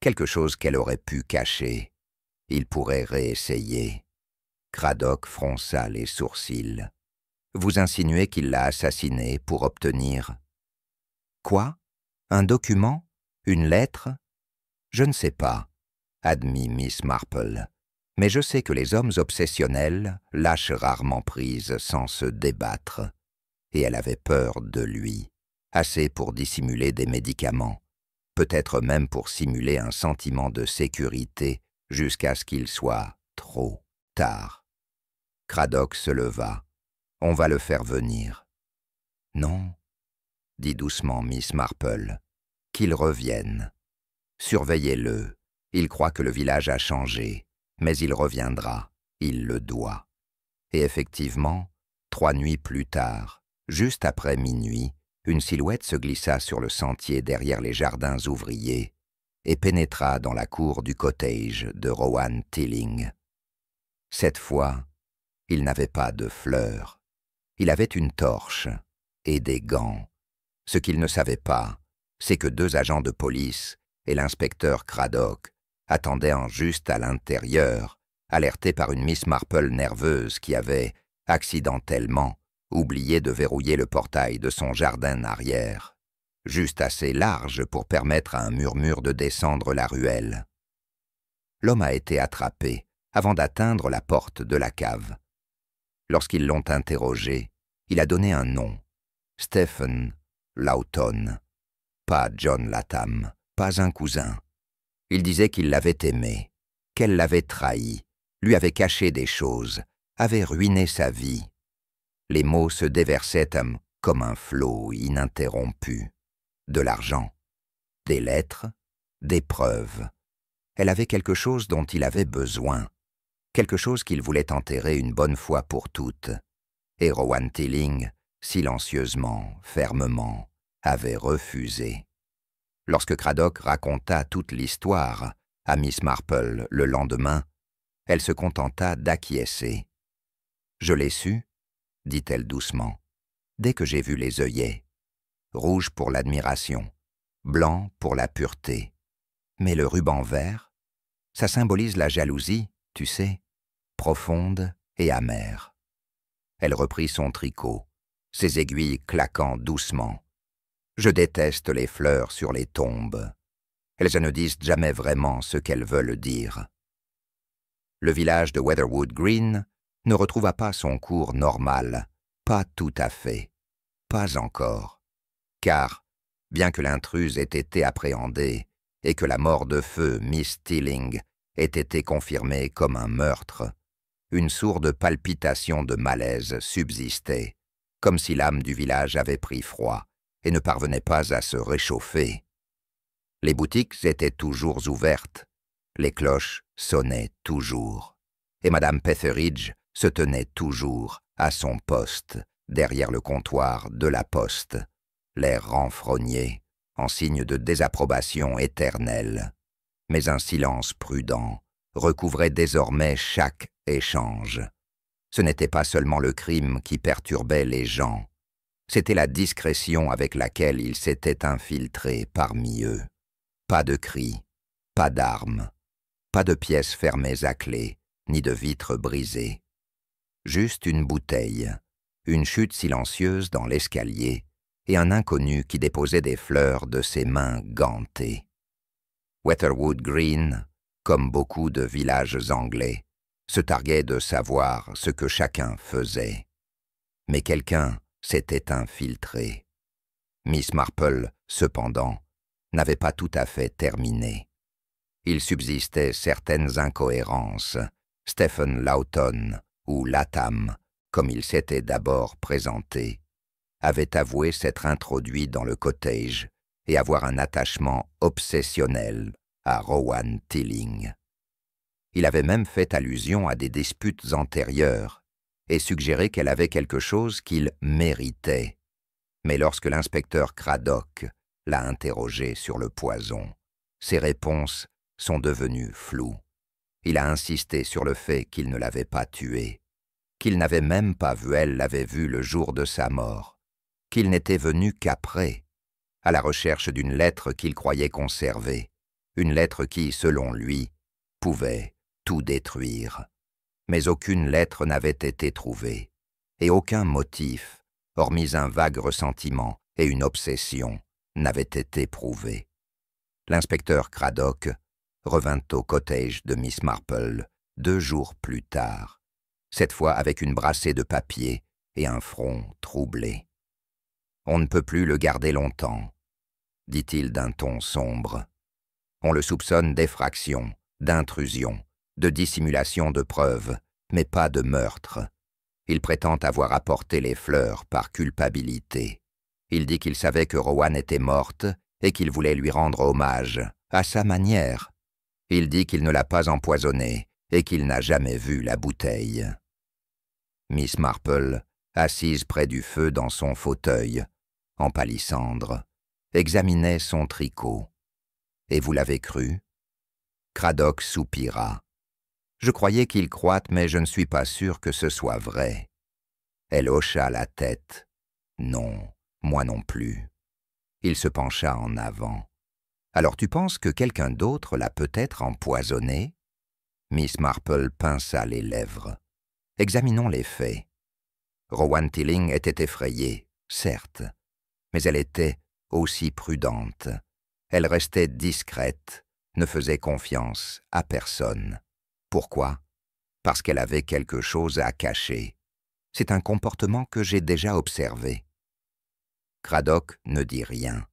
quelque chose qu'elle aurait pu cacher, il pourrait réessayer. Craddock fronça les sourcils. Vous insinuez qu'il l'a assassiné pour obtenir... Quoi? Un document? Une lettre? Je ne sais pas, admit Miss Marple. Mais je sais que les hommes obsessionnels lâchent rarement prise sans se débattre. Et elle avait peur de lui, assez pour dissimuler des médicaments, peut-être même pour simuler un sentiment de sécurité jusqu'à ce qu'il soit trop tard. Craddock se leva. « On va le faire venir. »« Non, » dit doucement Miss Marple, « qu'il revienne. Surveillez-le. Il croit que le village a changé, mais il reviendra, il le doit. » Et effectivement, 3 nuits plus tard, juste après minuit, une silhouette se glissa sur le sentier derrière les jardins ouvriers et pénétra dans la cour du cottage de Rowan Tilling. Cette fois, il n'avait pas de fleurs. Il avait une torche et des gants. Ce qu'il ne savait pas, c'est que 2 agents de police et l'inspecteur Craddock attendaient en juste à l'intérieur, alertés par une Miss Marple nerveuse qui avait, accidentellement, oublié de verrouiller le portail de son jardin arrière, juste assez large pour permettre à un murmure de descendre la ruelle. L'homme a été attrapé avant d'atteindre la porte de la cave. Lorsqu'ils l'ont interrogé, il a donné un nom, Stephen Lawton, pas John Latham, pas un cousin. Il disait qu'il l'avait aimé, qu'elle l'avait trahi, lui avait caché des choses, avait ruiné sa vie. Les mots se déversaient comme un flot ininterrompu. De l'argent, des lettres, des preuves. Elle avait quelque chose dont il avait besoin, quelque chose qu'il voulait enterrer une bonne fois pour toutes. Et Rowan Tilling, silencieusement, fermement, avait refusé. Lorsque Craddock raconta toute l'histoire à Miss Marple le lendemain, elle se contenta d'acquiescer. « Je l'ai su, dit-elle doucement, dès que j'ai vu les œillets. Rouge pour l'admiration, blanc pour la pureté. Mais le ruban vert, ça symbolise la jalousie, tu sais, profonde et amère. » Elle reprit son tricot, ses aiguilles claquant doucement. « Je déteste les fleurs sur les tombes. Elles ne disent jamais vraiment ce qu'elles veulent dire. » Le village de Weatherwood Green ne retrouva pas son cours normal, pas tout à fait, pas encore. Car, bien que l'intruse ait été appréhendée et que la mort de feu Miss Tilling ait été confirmée comme un meurtre, une sourde palpitation de malaise subsistait, comme si l'âme du village avait pris froid et ne parvenait pas à se réchauffer. Les boutiques étaient toujours ouvertes, les cloches sonnaient toujours, et Madame Petheridge se tenait toujours à son poste, derrière le comptoir de la poste, l'air renfrogné, en signe de désapprobation éternelle. Mais un silence prudent recouvrait désormais chaque échange. Ce n'était pas seulement le crime qui perturbait les gens, c'était la discrétion avec laquelle ils s'étaient infiltrés parmi eux. Pas de cris, pas d'armes, pas de pièces fermées à clé, ni de vitres brisées. Juste une bouteille, une chute silencieuse dans l'escalier et un inconnu qui déposait des fleurs de ses mains gantées. Weatherwood Green, comme beaucoup de villages anglais, se targuait de savoir ce que chacun faisait. Mais quelqu'un s'était infiltré. Miss Marple, cependant, n'avait pas tout à fait terminé. Il subsistait certaines incohérences. Stephen Lawton, ou Latham, comme il s'était d'abord présenté, avait avoué s'être introduit dans le cottage et avoir un attachement obsessionnel à Rowan Tilling. Il avait même fait allusion à des disputes antérieures et suggéré qu'elle avait quelque chose qu'il méritait. Mais lorsque l'inspecteur Craddock l'a interrogé sur le poison, ses réponses sont devenues floues. Il a insisté sur le fait qu'il ne l'avait pas tuée, qu'il n'avait même pas vu, elle l'avait vu le jour de sa mort, qu'il n'était venu qu'après, à la recherche d'une lettre qu'il croyait conserver, une lettre qui, selon lui, pouvait tout détruire. Mais aucune lettre n'avait été trouvée, et aucun motif, hormis un vague ressentiment et une obsession, n'avait été prouvé. L'inspecteur Craddock revint au cottage de Miss Marple 2 jours plus tard, cette fois avec une brassée de papier et un front troublé. « On ne peut plus le garder longtemps, » dit-il d'un ton sombre. « On le soupçonne d'effraction, d'intrusion, de dissimulation de preuves, mais pas de meurtre. Il prétend avoir apporté les fleurs par culpabilité. Il dit qu'il savait que Rowan était morte et qu'il voulait lui rendre hommage, à sa manière. Il dit qu'il ne l'a pas empoisonnée et qu'il n'a jamais vu la bouteille. » Miss Marple, assise près du feu dans son fauteuil, en palissandre, examinait son tricot. « Et vous l'avez cru ?» Craddock soupira. « Je croyais qu'il croite, mais je ne suis pas sûr que ce soit vrai. » Elle hocha la tête. « Non, moi non plus. » Il se pencha en avant. « Alors tu penses que quelqu'un d'autre l'a peut-être empoisonné ?» Miss Marple pinça les lèvres. « Examinons les faits. Rowan Tilling était effrayée, certes, mais elle était aussi prudente. Elle restait discrète, ne faisait confiance à personne. Pourquoi? Parce qu'elle avait quelque chose à cacher. C'est un comportement que j'ai déjà observé. Craddock ne dit rien.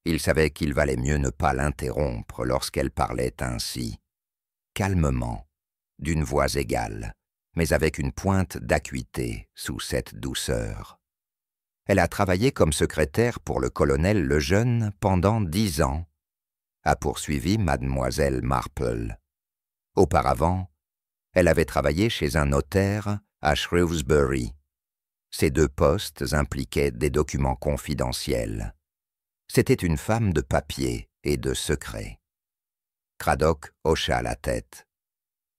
Il savait qu'il valait mieux ne pas l'interrompre lorsqu'elle parlait ainsi. Calmement, d'une voix égale, mais avec une pointe d'acuité sous cette douceur. Elle a travaillé comme secrétaire pour le colonel Lejeune pendant 10 ans, a poursuivi mademoiselle Marple. Auparavant, elle avait travaillé chez un notaire à Shrewsbury. Ces 2 postes impliquaient des documents confidentiels. C'était une femme de papier et de secret. Craddock hocha la tête.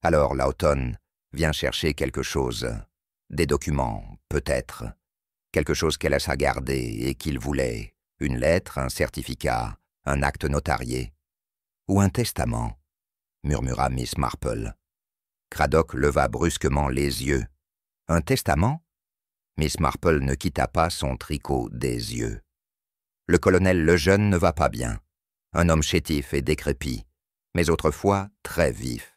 Alors Lawton vient chercher quelque chose, des documents, peut-être, quelque chose qu'elle a gardé et qu'il voulait, une lettre, un certificat, un acte notarié, ou un testament, murmura Miss Marple. Craddock leva brusquement les yeux. Un testament? Miss Marple ne quitta pas son tricot des yeux. Le colonel Lejeune ne va pas bien, un homme chétif et décrépit, mais autrefois très vif.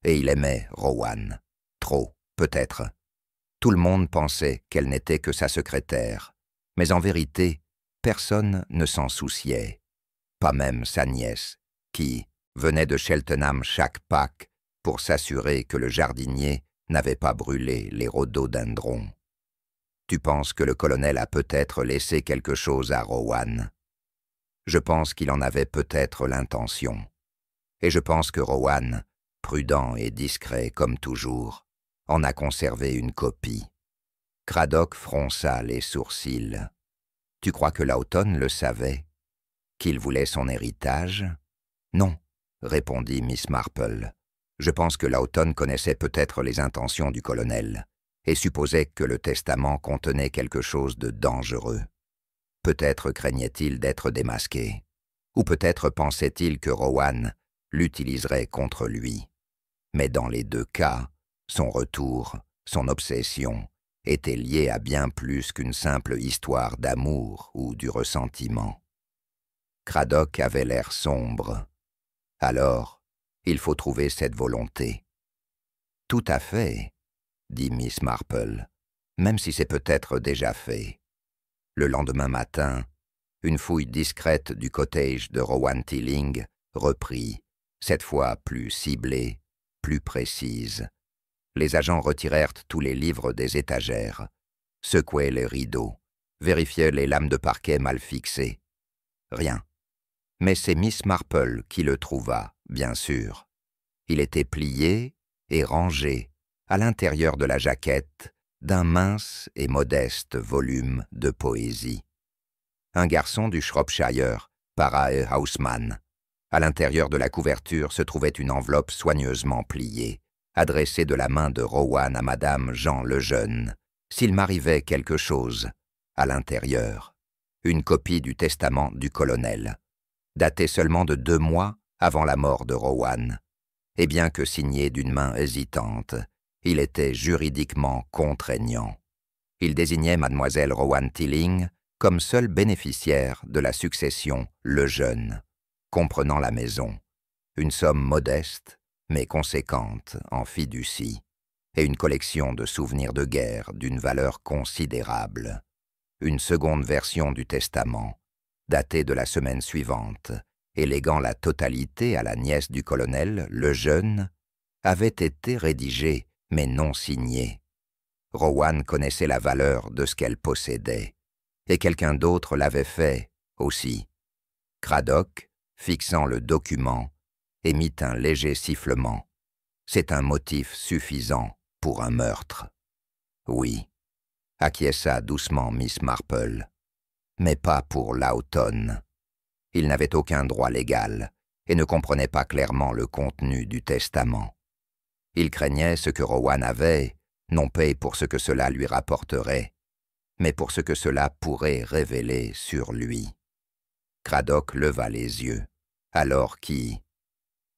Et il aimait Rowan. Trop, peut-être. Tout le monde pensait qu'elle n'était que sa secrétaire, mais en vérité, personne ne s'en souciait, pas même sa nièce, qui venait de Cheltenham chaque Pâques pour s'assurer que le jardinier n'avait pas brûlé les rhododendrons. Tu penses que le colonel a peut-être laissé quelque chose à Rowan? Je pense qu'il en avait peut-être l'intention. Et je pense que Rowan, prudent et discret comme toujours, en a conservé une copie. Craddock fronça les sourcils. Tu crois que Lawton le savait? Qu'il voulait son héritage? Non, répondit Miss Marple. Je pense que Lawton connaissait peut-être les intentions du colonel et supposait que le testament contenait quelque chose de dangereux. Peut-être craignait-il d'être démasqué, ou peut-être pensait-il que Rowan l'utiliserait contre lui. Mais dans les 2 cas, son retour, son obsession, étaient liés à bien plus qu'une simple histoire d'amour ou du ressentiment. Craddock avait l'air sombre. Alors, il faut trouver cette volonté. Tout à fait, dit Miss Marple, même si c'est peut-être déjà fait. Le lendemain matin, une fouille discrète du cottage de Rowan Tilling reprit, cette fois plus ciblée, plus précise. Les agents retirèrent tous les livres des étagères, secouaient les rideaux, vérifiaient les lames de parquet mal fixées. Rien. Mais c'est Miss Marple qui le trouva, bien sûr. Il était plié et rangé à l'intérieur de la jaquette d'un mince et modeste volume de poésie. Un garçon du Shropshire, Parae Houseman. À l'intérieur de la couverture se trouvait une enveloppe soigneusement pliée, adressée de la main de Rowan à Madame Jean Lejeune, s'il m'arrivait quelque chose, à l'intérieur. Une copie du testament du colonel, daté seulement de 2 mois avant la mort de Rowan, et bien que signé d'une main hésitante, il était juridiquement contraignant. Il désignait mademoiselle Rowan Tilling comme seule bénéficiaire de la succession Lejeune, comprenant la maison, une somme modeste mais conséquente en fiducie, et une collection de souvenirs de guerre d'une valeur considérable. Une seconde version du testament, datée de la semaine suivante, et léguant la totalité à la nièce du colonel, Lejeune, avait été rédigée mais non signée. Rowan connaissait la valeur de ce qu'elle possédait, et quelqu'un d'autre l'avait fait aussi. Craddock, fixant le document, émit un léger sifflement. C'est un motif suffisant pour un meurtre. Oui, acquiesça doucement Miss Marple, mais pas pour Lawton. Il n'avait aucun droit légal et ne comprenait pas clairement le contenu du testament. Il craignait ce que Rowan avait, non pas pour ce que cela lui rapporterait, mais pour ce que cela pourrait révéler sur lui. Craddock leva les yeux, alors qui...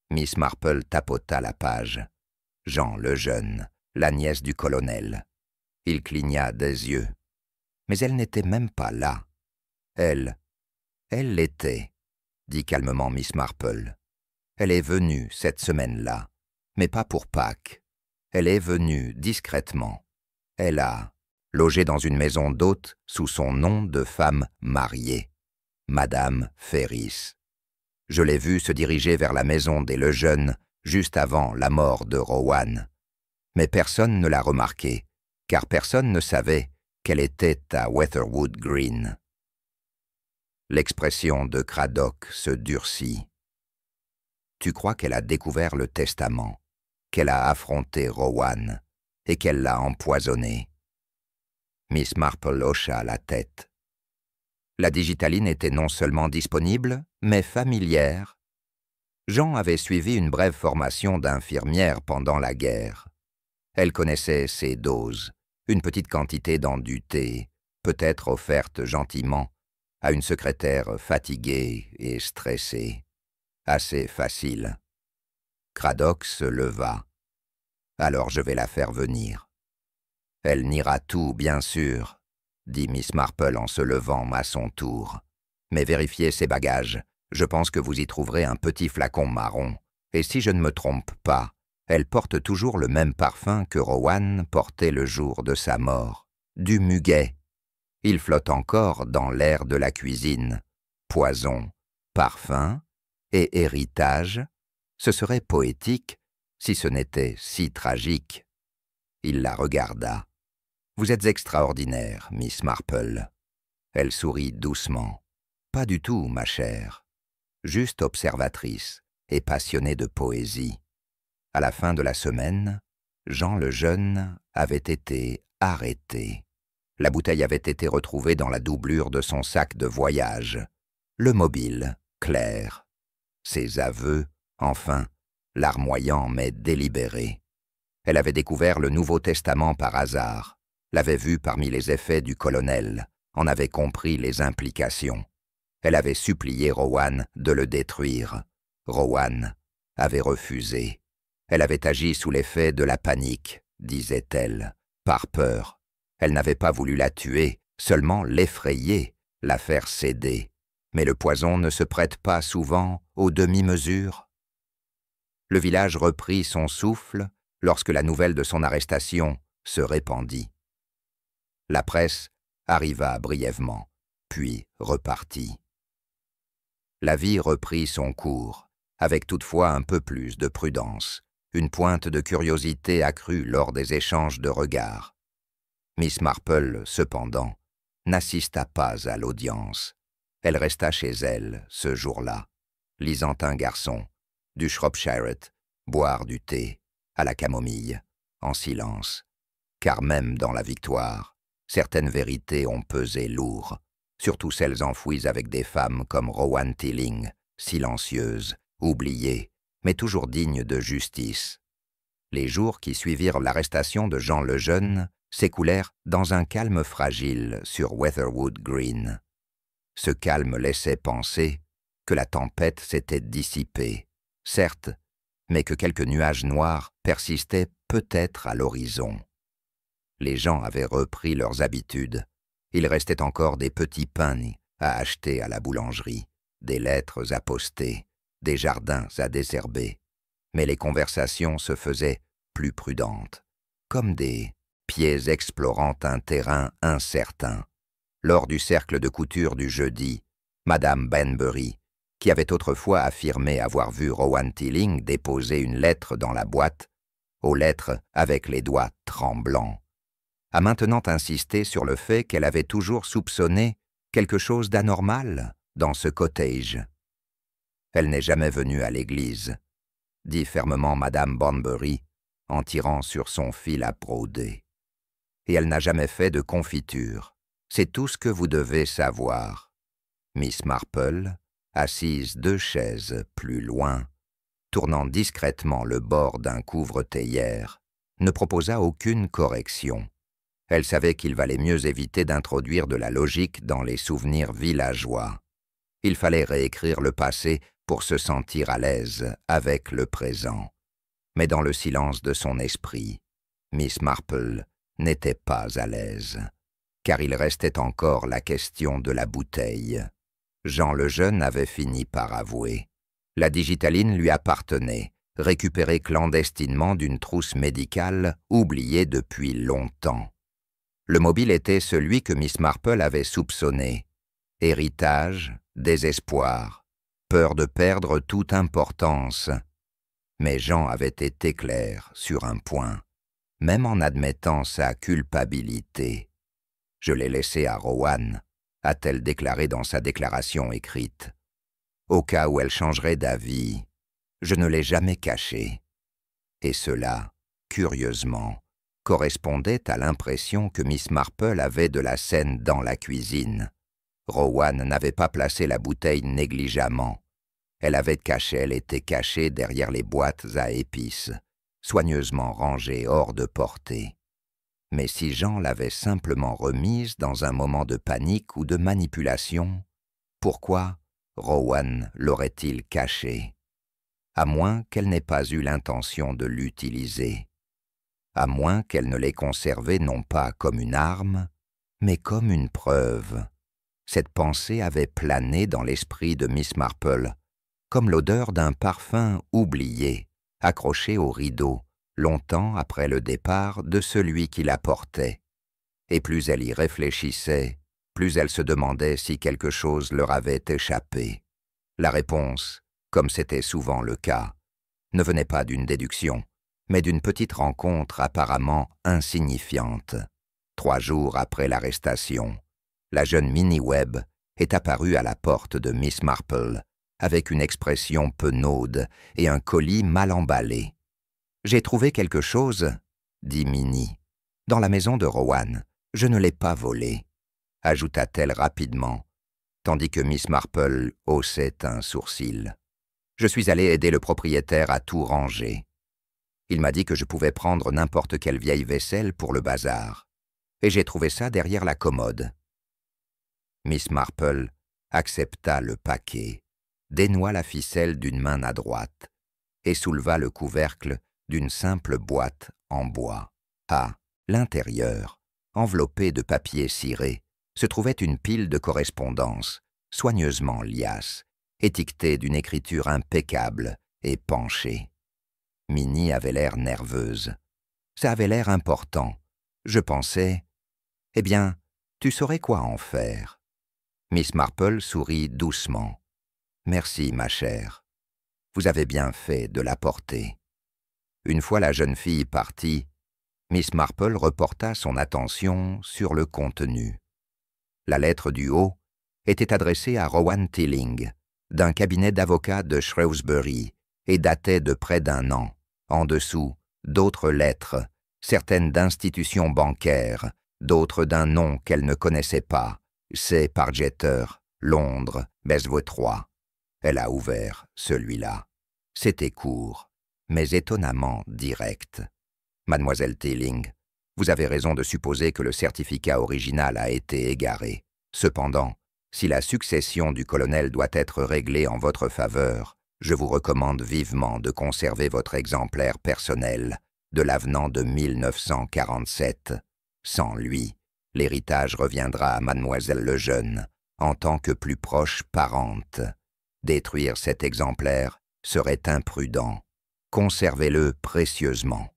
Miss Marple tapota la page. Jean Lejeune, la nièce du colonel. Il cligna des yeux. Mais elle n'était même pas là. Elle l'était, dit calmement Miss Marple. Elle est venue cette semaine-là, mais pas pour Pâques. Elle est venue discrètement. Elle a logé dans une maison d'hôte sous son nom de femme mariée, Madame Ferris. Je l'ai vue se diriger vers la maison des Lejeune juste avant la mort de Rowan. Mais personne ne l'a remarqué, car personne ne savait qu'elle était à Weatherwood Green. L'expression de Craddock se durcit. Tu crois qu'elle a découvert le testament, qu'elle a affronté Rowan et qu'elle l'a empoisonné? Miss Marple hocha la tête. La digitaline était non seulement disponible, mais familière. Jean avait suivi une brève formation d'infirmière pendant la guerre. Elle connaissait ses doses, une petite quantité dans du thé, peut-être offerte gentiment à une secrétaire fatiguée et stressée. Assez facile. Craddock se leva. Alors je vais la faire venir. Elle niera tout, bien sûr, dit Miss Marple en se levant à son tour. Mais vérifiez ses bagages. Je pense que vous y trouverez un petit flacon marron. Et si je ne me trompe pas, elle porte toujours le même parfum que Rowan portait le jour de sa mort. Du muguet. Il flotte encore dans l'air de la cuisine. Poison, parfum et héritage, ce serait poétique si ce n'était si tragique. Il la regarda. « Vous êtes extraordinaire, Miss Marple. » Elle sourit doucement. « Pas du tout, ma chère. Juste observatrice et passionnée de poésie. » À la fin de la semaine, Jean le Jeune avait été arrêté. La bouteille avait été retrouvée dans la doublure de son sac de voyage. Le mobile, clair. Ses aveux, enfin, larmoyants mais délibérés. Elle avait découvert le Nouveau Testament par hasard, l'avait vu parmi les effets du colonel, en avait compris les implications. Elle avait supplié Rowan de le détruire. Rowan avait refusé. Elle avait agi sous l'effet de la panique, disait-elle, par peur. Elle n'avait pas voulu la tuer, seulement l'effrayer, la faire céder. Mais le poison ne se prête pas souvent aux demi-mesures. Le village reprit son souffle lorsque la nouvelle de son arrestation se répandit. La presse arriva brièvement, puis repartit. La vie reprit son cours, avec toutefois un peu plus de prudence, une pointe de curiosité accrue lors des échanges de regards. Miss Marple, cependant, n'assista pas à l'audience. Elle resta chez elle, ce jour-là, lisant un garçon, du Shropshire, boire du thé, à la camomille, en silence. Car même dans la victoire, certaines vérités ont pesé lourd, surtout celles enfouies avec des femmes comme Rowan Tilling, silencieuses, oubliées, mais toujours dignes de justice. Les jours qui suivirent l'arrestation de Jean le Jeune s'écoulèrent dans un calme fragile sur Weatherwood Green. Ce calme laissait penser que la tempête s'était dissipée, certes, mais que quelques nuages noirs persistaient peut-être à l'horizon. Les gens avaient repris leurs habitudes. Il restait encore des petits pains à acheter à la boulangerie, des lettres à poster, des jardins à désherber. Mais les conversations se faisaient plus prudentes, comme des pieds explorant un terrain incertain. Lors du cercle de couture du jeudi, Madame Banbury, qui avait autrefois affirmé avoir vu Rowan Tilling déposer une lettre dans la boîte, aux lettres avec les doigts tremblants, a maintenant insisté sur le fait qu'elle avait toujours soupçonné quelque chose d'anormal dans ce cottage. « Elle n'est jamais venue à l'église », dit fermement Madame Banbury en tirant sur son fil à broder. « Et elle n'a jamais fait de confiture. C'est tout ce que vous devez savoir. » Miss Marple, assise 2 chaises plus loin, tournant discrètement le bord d'un couvre-théière, ne proposa aucune correction. Elle savait qu'il valait mieux éviter d'introduire de la logique dans les souvenirs villageois. Il fallait réécrire le passé pour se sentir à l'aise avec le présent. Mais dans le silence de son esprit, Miss Marple n'était pas à l'aise, car il restait encore la question de la bouteille. Jean le Jeune avait fini par avouer. La digitaline lui appartenait, récupérée clandestinement d'une trousse médicale oubliée depuis longtemps. Le mobile était celui que Miss Marple avait soupçonné. Héritage, désespoir, peur de perdre toute importance. Mais Jean avait été clair sur un point, même en admettant sa culpabilité. « Je l'ai laissé à Rowan », a-t-elle déclaré dans sa déclaration écrite. Au cas où elle changerait d'avis, je ne l'ai jamais caché. Et cela, curieusement, correspondait à l'impression que Miss Marple avait de la scène dans la cuisine. Rowan n'avait pas placé la bouteille négligemment. Elle était cachée derrière les boîtes à épices, soigneusement rangées hors de portée. Mais si Jean l'avait simplement remise dans un moment de panique ou de manipulation, pourquoi Rowan l'aurait-il cachée? À moins qu'elle n'ait pas eu l'intention de l'utiliser. À moins qu'elle ne l'ait conservée non pas comme une arme, mais comme une preuve. Cette pensée avait plané dans l'esprit de Miss Marple, comme l'odeur d'un parfum oublié, accroché au rideau, longtemps après le départ de celui qui la portait. Et plus elle y réfléchissait, plus elle se demandait si quelque chose leur avait échappé. La réponse, comme c'était souvent le cas, ne venait pas d'une déduction, mais d'une petite rencontre apparemment insignifiante. 3 jours après l'arrestation, la jeune Minnie Webb est apparue à la porte de Miss Marple avec une expression penaude et un colis mal emballé. « J'ai trouvé quelque chose, » dit Minnie, « dans la maison de Rowan. Je ne l'ai pas volé, » ajouta-t-elle rapidement, tandis que Miss Marple haussait un sourcil. « Je suis allée aider le propriétaire à tout ranger. Il m'a dit que je pouvais prendre n'importe quelle vieille vaisselle pour le bazar, et j'ai trouvé ça derrière la commode. » Miss Marple accepta le paquet, dénoua la ficelle d'une main adroite et souleva le couvercle d'une simple boîte en bois. À l'intérieur, enveloppée de papier ciré, se trouvait une pile de correspondances, soigneusement liasse, étiquetée d'une écriture impeccable et penchée. Minnie avait l'air nerveuse. Ça avait l'air important. Je pensais, « Eh bien, tu saurais quoi en faire. » Miss Marple sourit doucement. « Merci, ma chère. Vous avez bien fait de l'apporter. » Une fois la jeune fille partie, Miss Marple reporta son attention sur le contenu. La lettre du haut était adressée à Rowan Tilling, d'un cabinet d'avocats de Shrewsbury, et datait de près d'1 an. En dessous, d'autres lettres, certaines d'institutions bancaires, d'autres d'un nom qu'elle ne connaissait pas. C'est Pargeter, Londres, Besvotroy. Elle a ouvert celui-là. C'était court, mais étonnamment direct. Mademoiselle Tilling, vous avez raison de supposer que le certificat original a été égaré. Cependant, si la succession du colonel doit être réglée en votre faveur, je vous recommande vivement de conserver votre exemplaire personnel de l'avenant de 1947. Sans lui, l'héritage reviendra à Mademoiselle Lejeune en tant que plus proche parente. Détruire cet exemplaire serait imprudent. Conservez-le précieusement.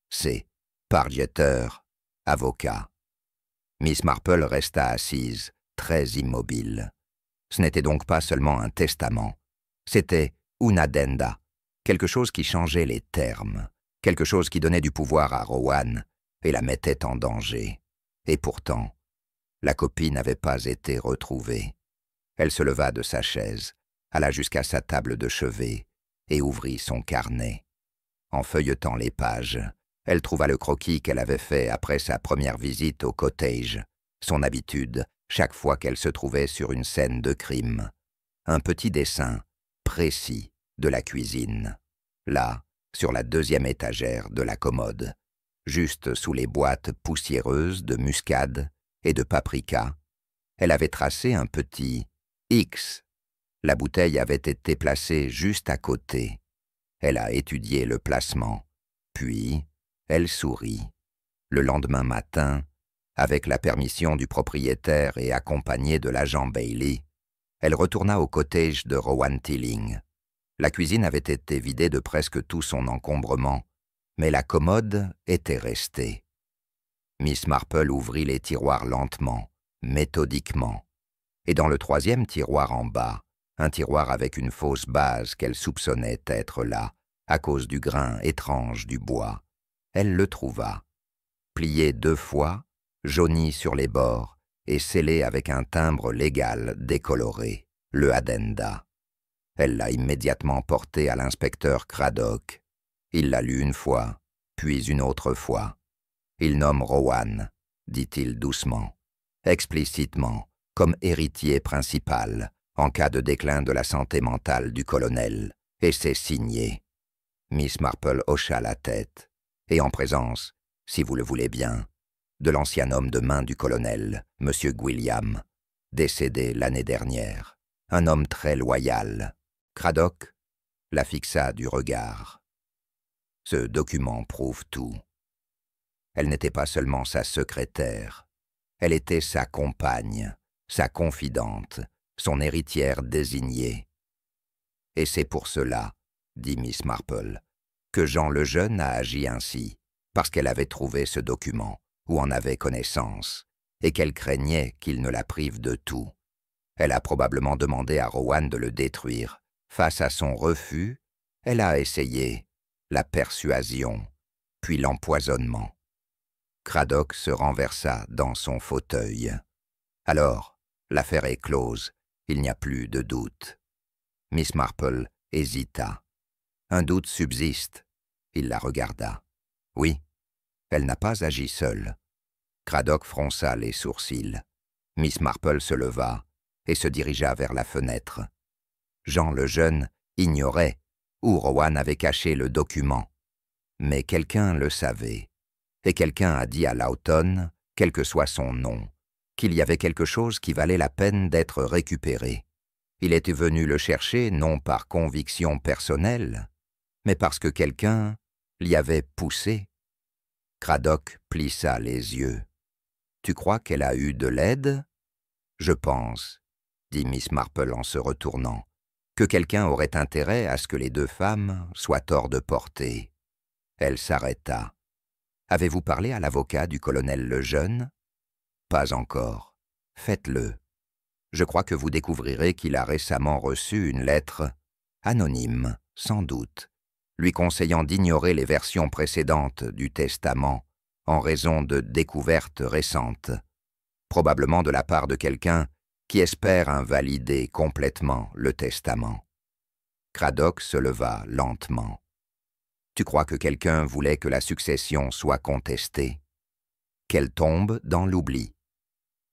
C'est Pargeter, avocat. Miss Marple resta assise, très immobile. Ce n'était donc pas seulement un testament, c'était une addenda, quelque chose qui changeait les termes, quelque chose qui donnait du pouvoir à Rowan et la mettait en danger. Et pourtant, la copie n'avait pas été retrouvée. Elle se leva de sa chaise, alla jusqu'à sa table de chevet et ouvrit son carnet. En feuilletant les pages, elle trouva le croquis qu'elle avait fait après sa première visite au cottage, son habitude chaque fois qu'elle se trouvait sur une scène de crime. Un petit dessin précis de la cuisine, là, sur la 2e étagère de la commode, juste sous les boîtes poussiéreuses de muscade et de paprika. Elle avait tracé un petit X. La bouteille avait été placée juste à côté. Elle a étudié le placement, puis elle sourit. Le lendemain matin, avec la permission du propriétaire et accompagnée de l'agent Bailey, elle retourna au cottage de Rowan Tilling. La cuisine avait été vidée de presque tout son encombrement, mais la commode était restée. Miss Marple ouvrit les tiroirs lentement, méthodiquement, et dans le troisième tiroir en bas, un tiroir avec une fausse base qu'elle soupçonnait être là, à cause du grain étrange du bois, elle le trouva, plié 2 fois, jauni sur les bords et scellé avec un timbre légal décoloré, le addenda. Elle l'a immédiatement porté à l'inspecteur Craddock. Il l'a lu 1 fois, puis une autre fois. Il nomme Rowan, dit-il doucement, explicitement, comme héritier principal en cas de déclin de la santé mentale du colonel, et c'est signé. Miss Marple hocha la tête, et en présence, si vous le voulez bien, de l'ancien homme de main du colonel, M. Gwilliam, décédé l'année dernière, un homme très loyal. Craddock la fixa du regard. Ce document prouve tout. Elle n'était pas seulement sa secrétaire, elle était sa compagne, sa confidente, son héritière désignée. Et c'est pour cela, dit Miss Marple, que Jean le Jeune a agi ainsi, parce qu'elle avait trouvé ce document, ou en avait connaissance, et qu'elle craignait qu'il ne la prive de tout. Elle a probablement demandé à Rowan de le détruire. Face à son refus, elle a essayé la persuasion, puis l'empoisonnement. Craddock se renversa dans son fauteuil. Alors, l'affaire est close, il n'y a plus de doute. Miss Marple hésita. Un doute subsiste. Il la regarda. Oui, elle n'a pas agi seule. Craddock fronça les sourcils. Miss Marple se leva et se dirigea vers la fenêtre. Jean le Jeune ignorait où Rowan avait caché le document. Mais quelqu'un le savait. Et quelqu'un a dit à Lawton, quel que soit son nom, qu'il y avait quelque chose qui valait la peine d'être récupéré. Il était venu le chercher non par conviction personnelle, mais parce que quelqu'un l'y avait poussé. Craddock plissa les yeux. « Tu crois qu'elle a eu de l'aide ?»« Je pense, » dit Miss Marple en se retournant, « que quelqu'un aurait intérêt à ce que les 2 femmes soient hors de portée. » Elle s'arrêta. « Avez-vous parlé à l'avocat du colonel Lejeune ?»« Pas encore. Faites-le. Je crois que vous découvrirez qu'il a récemment reçu une lettre, anonyme, sans doute, lui conseillant d'ignorer les versions précédentes du testament en raison de découvertes récentes, probablement de la part de quelqu'un qui espère invalider complètement le testament. » Craddock se leva lentement. « Tu crois que quelqu'un voulait que la succession soit contestée? Qu'elle tombe dans l'oubli ?»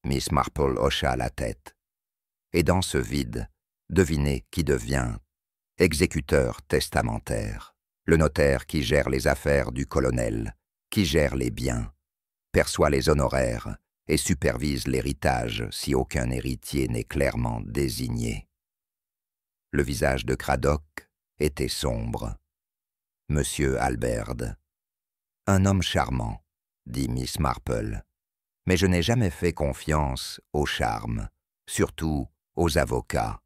Miss Marple hocha la tête. « Et dans ce vide, devinez qui devient exécuteur testamentaire, le notaire qui gère les affaires du colonel, qui gère les biens, perçoit les honoraires et supervise l'héritage si aucun héritier n'est clairement désigné. » Le visage de Craddock était sombre. « Monsieur Alberd. »« Un homme charmant, » dit Miss Marple. « Mais je n'ai jamais fait confiance au charme, surtout aux avocats. »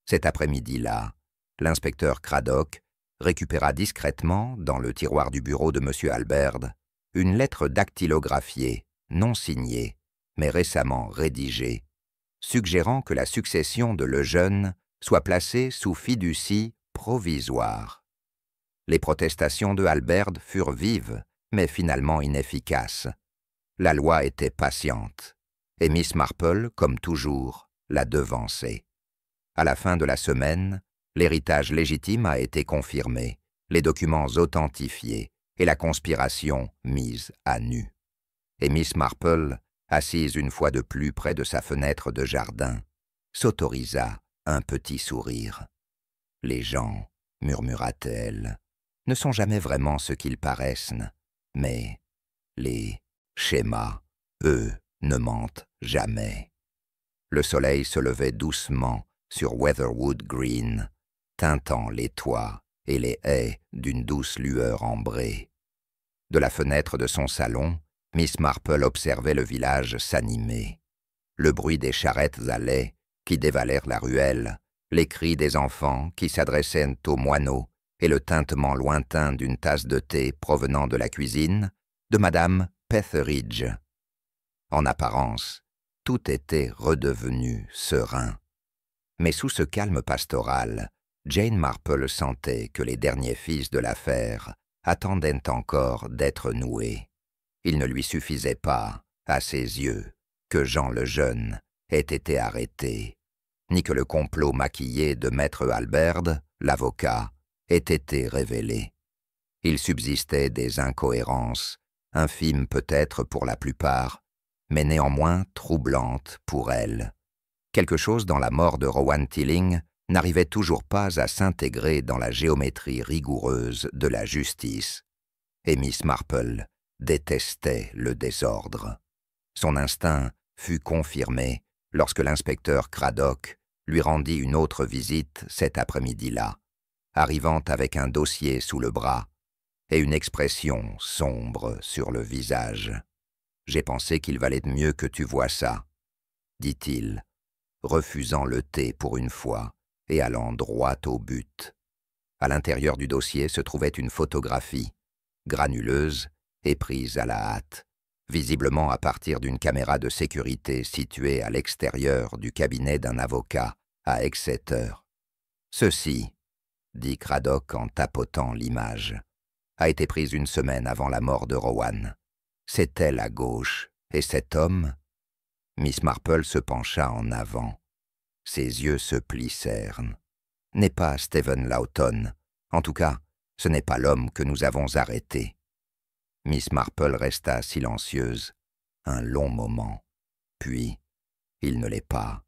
Cet après-midi-là, l'inspecteur Craddock récupéra discrètement, dans le tiroir du bureau de M. Alberd, une lettre dactylographiée, non signée, mais récemment rédigée, suggérant que la succession de Lejeune soit placée sous fiducie provisoire. Les protestations de Alberd furent vives, mais finalement inefficaces. La loi était patiente, et Miss Marple, comme toujours, la devançait. À la fin de la semaine, l'héritage légitime a été confirmé, les documents authentifiés et la conspiration mise à nu. Et Miss Marple, assise une fois de plus près de sa fenêtre de jardin, s'autorisa un petit sourire. « Les gens, murmura-t-elle, ne sont jamais vraiment ce qu'ils paraissent, mais les schémas, eux, ne mentent jamais. » Le soleil se levait doucement sur Weatherwood Green, teintant les toits et les haies d'une douce lueur ambrée. De la fenêtre de son salon, Miss Marple observait le village s'animer. Le bruit des charrettes à lait qui dévalèrent la ruelle, les cris des enfants qui s'adressaient aux moineaux et le tintement lointain d'une tasse de thé provenant de la cuisine de Madame Petheridge. En apparence, tout était redevenu serein. Mais sous ce calme pastoral, Jane Marple sentait que les derniers fils de l'affaire attendaient encore d'être noués. Il ne lui suffisait pas, à ses yeux, que Jean le Jeune ait été arrêté, ni que le complot maquillé de Maître Alberd, l'avocat, ait été révélé. Il subsistait des incohérences, infimes peut-être pour la plupart, mais néanmoins troublantes pour elle. Quelque chose dans la mort de Rowan Tilling n'arrivait toujours pas à s'intégrer dans la géométrie rigoureuse de la justice, et Miss Marple détestait le désordre. Son instinct fut confirmé lorsque l'inspecteur Craddock lui rendit une autre visite cet après-midi-là, arrivant avec un dossier sous le bras et une expression sombre sur le visage. « J'ai pensé qu'il valait mieux que tu vois ça, » dit-il, refusant le thé pour une fois et allant droit au but. À l'intérieur du dossier se trouvait une photographie, granuleuse et prise à la hâte, visiblement à partir d'une caméra de sécurité située à l'extérieur du cabinet d'un avocat à Exeter. « Ceci, » dit Craddock en tapotant l'image, « a été prise une semaine avant la mort de Rowan. C'est elle à gauche, et cet homme... » Miss Marple se pencha en avant. Ses yeux se plissèrent. « N'est pas Stephen Lawton. En tout cas, ce n'est pas l'homme que nous avons arrêté. » Miss Marple resta silencieuse un long moment. Puis, « Il ne l'est pas. »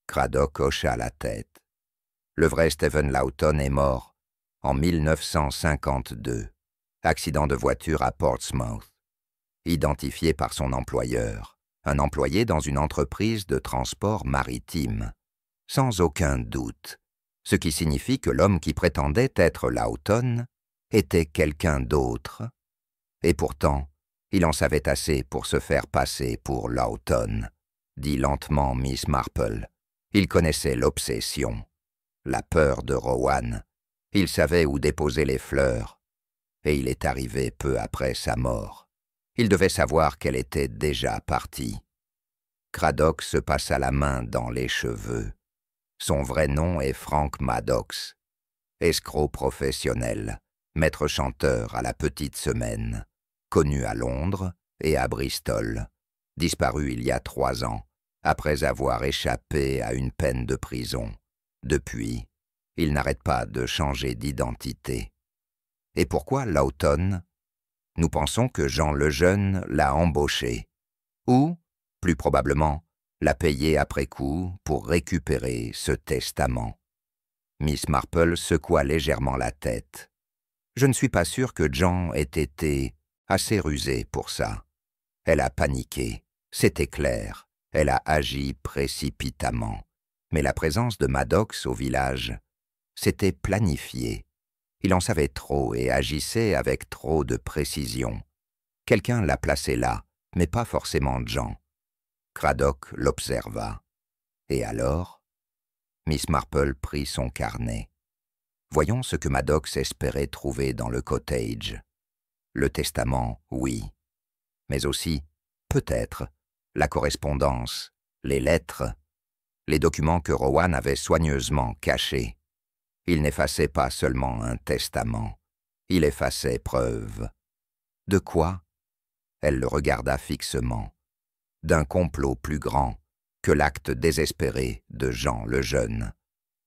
Craddock hocha la tête. « Le vrai Stephen Lawton est mort en 1952. Accident de voiture à Portsmouth. Identifié par son employeur, un employé dans une entreprise de transport maritime. Sans aucun doute, ce qui signifie que l'homme qui prétendait être Lawton était quelqu'un d'autre. Et pourtant, il en savait assez pour se faire passer pour Lawton, dit lentement Miss Marple. Il connaissait l'obsession, la peur de Rowan. Il savait où déposer les fleurs, et il est arrivé peu après sa mort. Il devait savoir qu'elle était déjà partie. Craddock se passa la main dans les cheveux. Son vrai nom est Frank Maddox, escroc professionnel, maître chanteur à la Petite Semaine, connu à Londres et à Bristol, disparu il y a 3 ans, après avoir échappé à une peine de prison. Depuis, il n'arrête pas de changer d'identité. Et pourquoi Lawton? Nous pensons que Jean le Jeune l'a embauché, ou, plus probablement, l'a payé après coup pour récupérer ce testament. Miss Marple secoua légèrement la tête. Je ne suis pas sûr que Jean ait été assez rusé pour ça. Elle a paniqué, c'était clair, elle a agi précipitamment. Mais la présence de Maddox au village, c'était planifié. Il en savait trop et agissait avec trop de précision. Quelqu'un l'a placé là, mais pas forcément Jean. Craddock l'observa. Et alors? Miss Marple prit son carnet. Voyons ce que Maddox espérait trouver dans le cottage. Le testament, oui. Mais aussi, peut-être, la correspondance, les lettres, les documents que Rowan avait soigneusement cachés. Il n'effaçait pas seulement un testament, il effaçait preuve. De quoi? Elle le regarda fixement. D'un complot plus grand que l'acte désespéré de Jean le Jeune.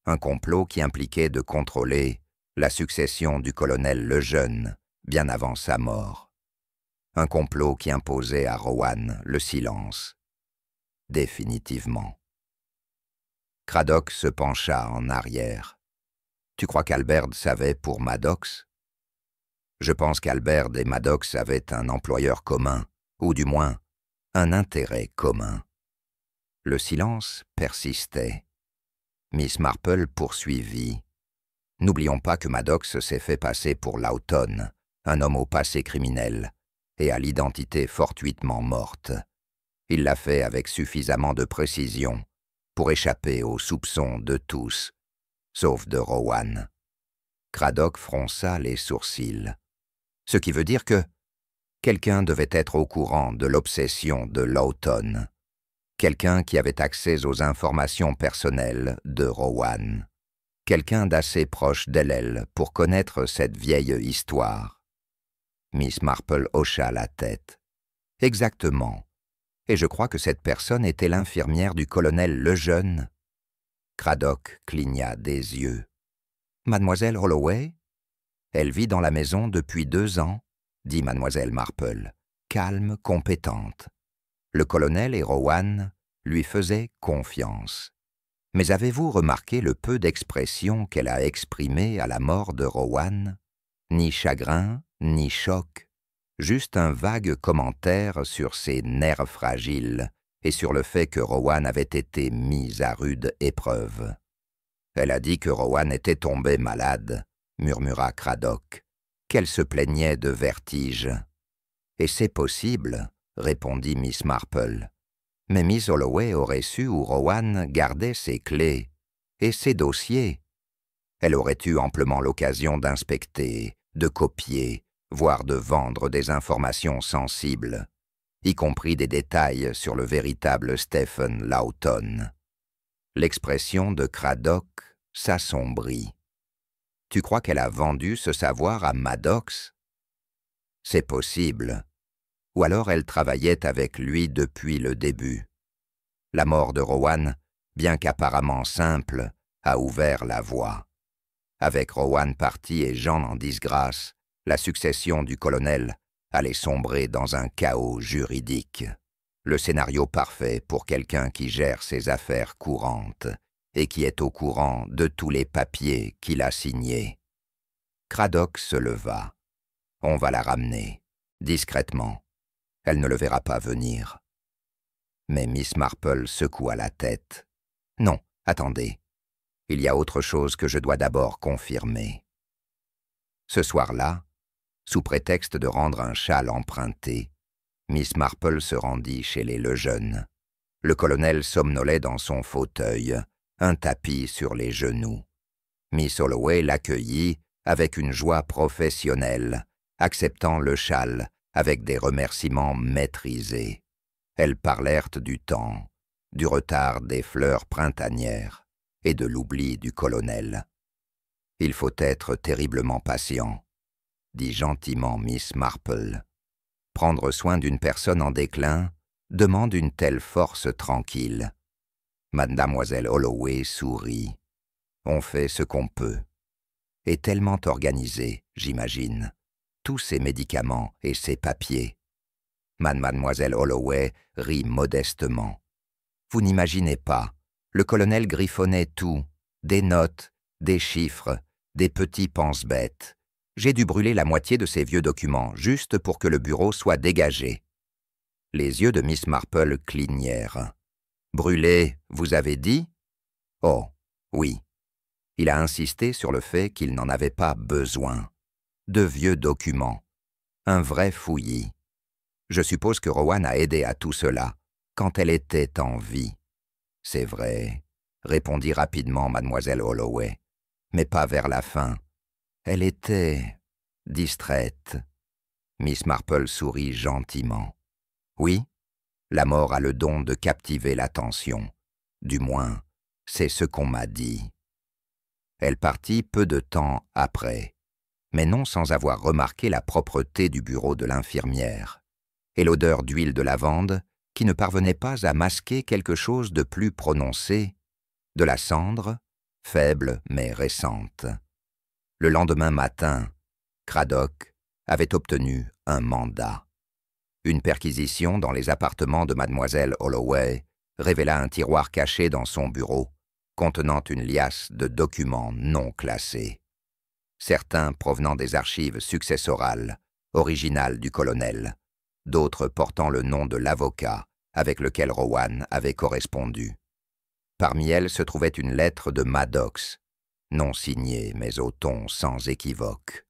Un complot qui impliquait de contrôler la succession du colonel le Jeune bien avant sa mort. Un complot qui imposait à Rowan le silence. Définitivement. Craddock se pencha en arrière. « Tu crois qu'Alberd savait pour Maddox ?»« Je pense qu'Alberd et Maddox avaient un employeur commun, ou du moins, un intérêt commun. » Le silence persistait. Miss Marple poursuivit. « N'oublions pas que Maddox s'est fait passer pour Lawton, un homme au passé criminel, et à l'identité fortuitement morte. Il l'a fait avec suffisamment de précision pour échapper aux soupçons de tous, sauf de Rowan. Craddock fronça les sourcils. Ce qui veut dire que quelqu'un devait être au courant de l'obsession de Lawton. Quelqu'un qui avait accès aux informations personnelles de Rowan. Quelqu'un d'assez proche d'Hellel pour connaître cette vieille histoire. Miss Marple hocha la tête. Exactement. Et je crois que cette personne était l'infirmière du colonel Lejeune. Craddock cligna des yeux. Mademoiselle Holloway? Elle vit dans la maison depuis 2 ans, dit mademoiselle Marple, calme, compétente. Le colonel et Rowan lui faisaient confiance. Mais avez-vous remarqué le peu d'expression qu'elle a exprimées à la mort de Rowan? Ni chagrin, ni choc, juste un vague commentaire sur ses nerfs fragiles et sur le fait que Rowan avait été mis à rude épreuve. Elle a dit que Rowan était tombé malade, murmura Craddock, qu'elle se plaignait de vertige. Et c'est possible, répondit Miss Marple. Mais Miss Holloway aurait su où Rowan gardait ses clés et ses dossiers. Elle aurait eu amplement l'occasion d'inspecter, de copier, voire de vendre des informations sensibles, y compris des détails sur le véritable Stephen Lawton. L'expression de Craddock s'assombrit. « Tu crois qu'elle a vendu ce savoir à Maddox? » « C'est possible. Ou alors elle travaillait avec lui depuis le début. La mort de Rowan, bien qu'apparemment simple, a ouvert la voie. Avec Rowan parti et Jean en disgrâce, la succession du colonel allait sombrer dans un chaos juridique. Le scénario parfait pour quelqu'un qui gère ses affaires courantes et qui est au courant de tous les papiers qu'il a signés. Craddock se leva. On va la ramener, discrètement. Elle ne le verra pas venir. Mais Miss Marple secoua la tête. « Non, attendez. Il y a autre chose que je dois d'abord confirmer. » Ce soir-là, sous prétexte de rendre un châle emprunté, Miss Marple se rendit chez les Lejeune. Le colonel somnolait dans son fauteuil, un tapis sur les genoux. Miss Holloway l'accueillit avec une joie professionnelle, acceptant le châle avec des remerciements maîtrisés. Elles parlèrent du temps, du retard des fleurs printanières et de l'oubli du colonel. « Il faut être terriblement patient, » dit gentiment Miss Marple. « Prendre soin d'une personne en déclin demande une telle force tranquille. » Mademoiselle Holloway sourit. « On fait ce qu'on peut. Et tellement organisé, j'imagine. Tous ces médicaments et ces papiers. » Mademoiselle Holloway rit modestement. « Vous n'imaginez pas, le colonel griffonnait tout, des notes, des chiffres, des petits pense-bêtes. J'ai dû brûler la moitié de ces vieux documents, juste pour que le bureau soit dégagé. » Les yeux de Miss Marple clignèrent. « Brûler, vous avez dit? » « Oh, oui. » Il a insisté sur le fait qu'il n'en avait pas besoin. De vieux documents. Un vrai fouillis. Je suppose que Rowan a aidé à tout cela, quand elle était en vie. « C'est vrai, » répondit rapidement mademoiselle Holloway, « mais pas vers la fin. Elle était distraite. » Miss Marple sourit gentiment. « Oui, la mort a le don de captiver l'attention. Du moins, c'est ce qu'on m'a dit. » Elle partit peu de temps après, mais non sans avoir remarqué la propreté du bureau de l'infirmière et l'odeur d'huile de lavande qui ne parvenait pas à masquer quelque chose de plus prononcé, de la cendre, faible mais récente. Le lendemain matin, Craddock avait obtenu un mandat. Une perquisition dans les appartements de mademoiselle Holloway révéla un tiroir caché dans son bureau, contenant une liasse de documents non classés. Certains provenant des archives successorales, originales du colonel, d'autres portant le nom de l'avocat avec lequel Rowan avait correspondu. Parmi elles se trouvait une lettre de Maddox, non signée mais au ton sans équivoque.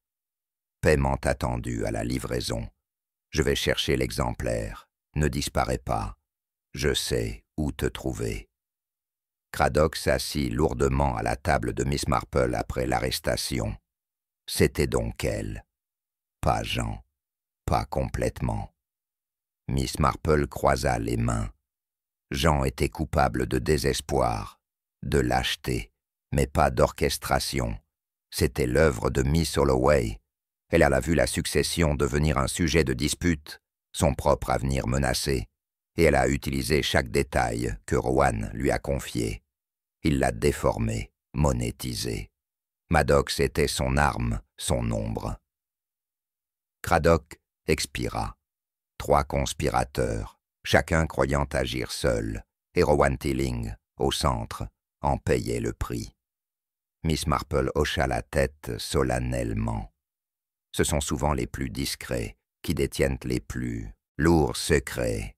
Paiement attendu à la livraison. Je vais chercher l'exemplaire. Ne disparais pas. Je sais où te trouver. » Cradock s'assit lourdement à la table de Miss Marple après l'arrestation. C'était donc elle. Pas Jean. Pas complètement. Miss Marple croisa les mains. Jean était coupable de désespoir, de lâcheté, mais pas d'orchestration. C'était l'œuvre de Miss Holloway. Elle a vu la succession devenir un sujet de dispute, son propre avenir menacé, et elle a utilisé chaque détail que Rowan lui a confié. Il l'a déformé, monétisé. Maddox était son arme, son ombre. Cradock expira. 3 conspirateurs, chacun croyant agir seul, et Rowan Tilling, au centre, en payait le prix. Miss Marple hocha la tête solennellement. Ce sont souvent les plus discrets qui détiennent les plus lourds secrets.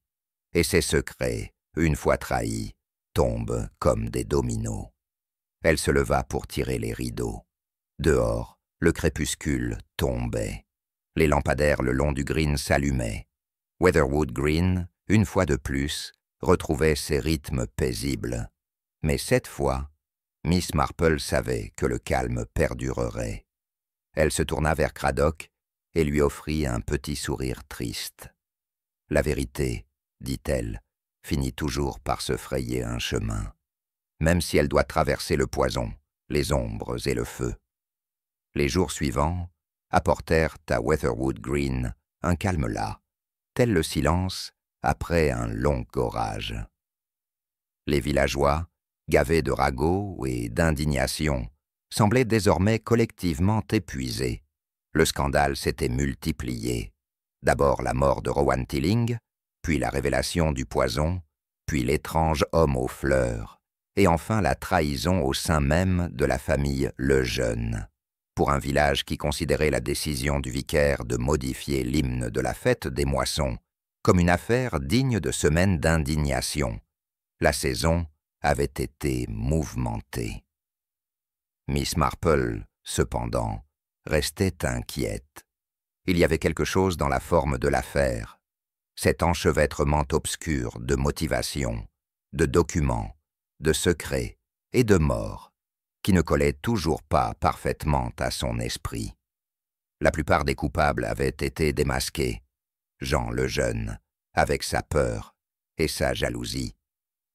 Et ces secrets, une fois trahis, tombent comme des dominos. Elle se leva pour tirer les rideaux. Dehors, le crépuscule tombait. Les lampadaires le long du green s'allumaient. Weatherwood Green, une fois de plus, retrouvait ses rythmes paisibles. Mais cette fois, Miss Marple savait que le calme perdurerait. Elle se tourna vers Cradock et lui offrit un petit sourire triste. « La vérité, dit-elle, finit toujours par se frayer un chemin, même si elle doit traverser le poison, les ombres et le feu. » Les jours suivants apportèrent à Weatherwood Green un calme las, tel le silence après un long orage. Les villageois, gavés de ragots et d'indignation, semblaient désormais collectivement épuisés. Le scandale s'était multiplié. D'abord la mort de Rowan Tilling, puis la révélation du poison, puis l'étrange homme aux fleurs, et enfin la trahison au sein même de la famille Lejeune. Pour un village qui considérait la décision du vicaire de modifier l'hymne de la fête des moissons comme une affaire digne de semaines d'indignation, la saison avait été mouvementée. Miss Marple, cependant, restait inquiète. Il y avait quelque chose dans la forme de l'affaire, cet enchevêtrement obscur de motivations, de documents, de secrets et de morts, qui ne collait toujours pas parfaitement à son esprit. La plupart des coupables avaient été démasqués. Jean le Jeune, avec sa peur et sa jalousie.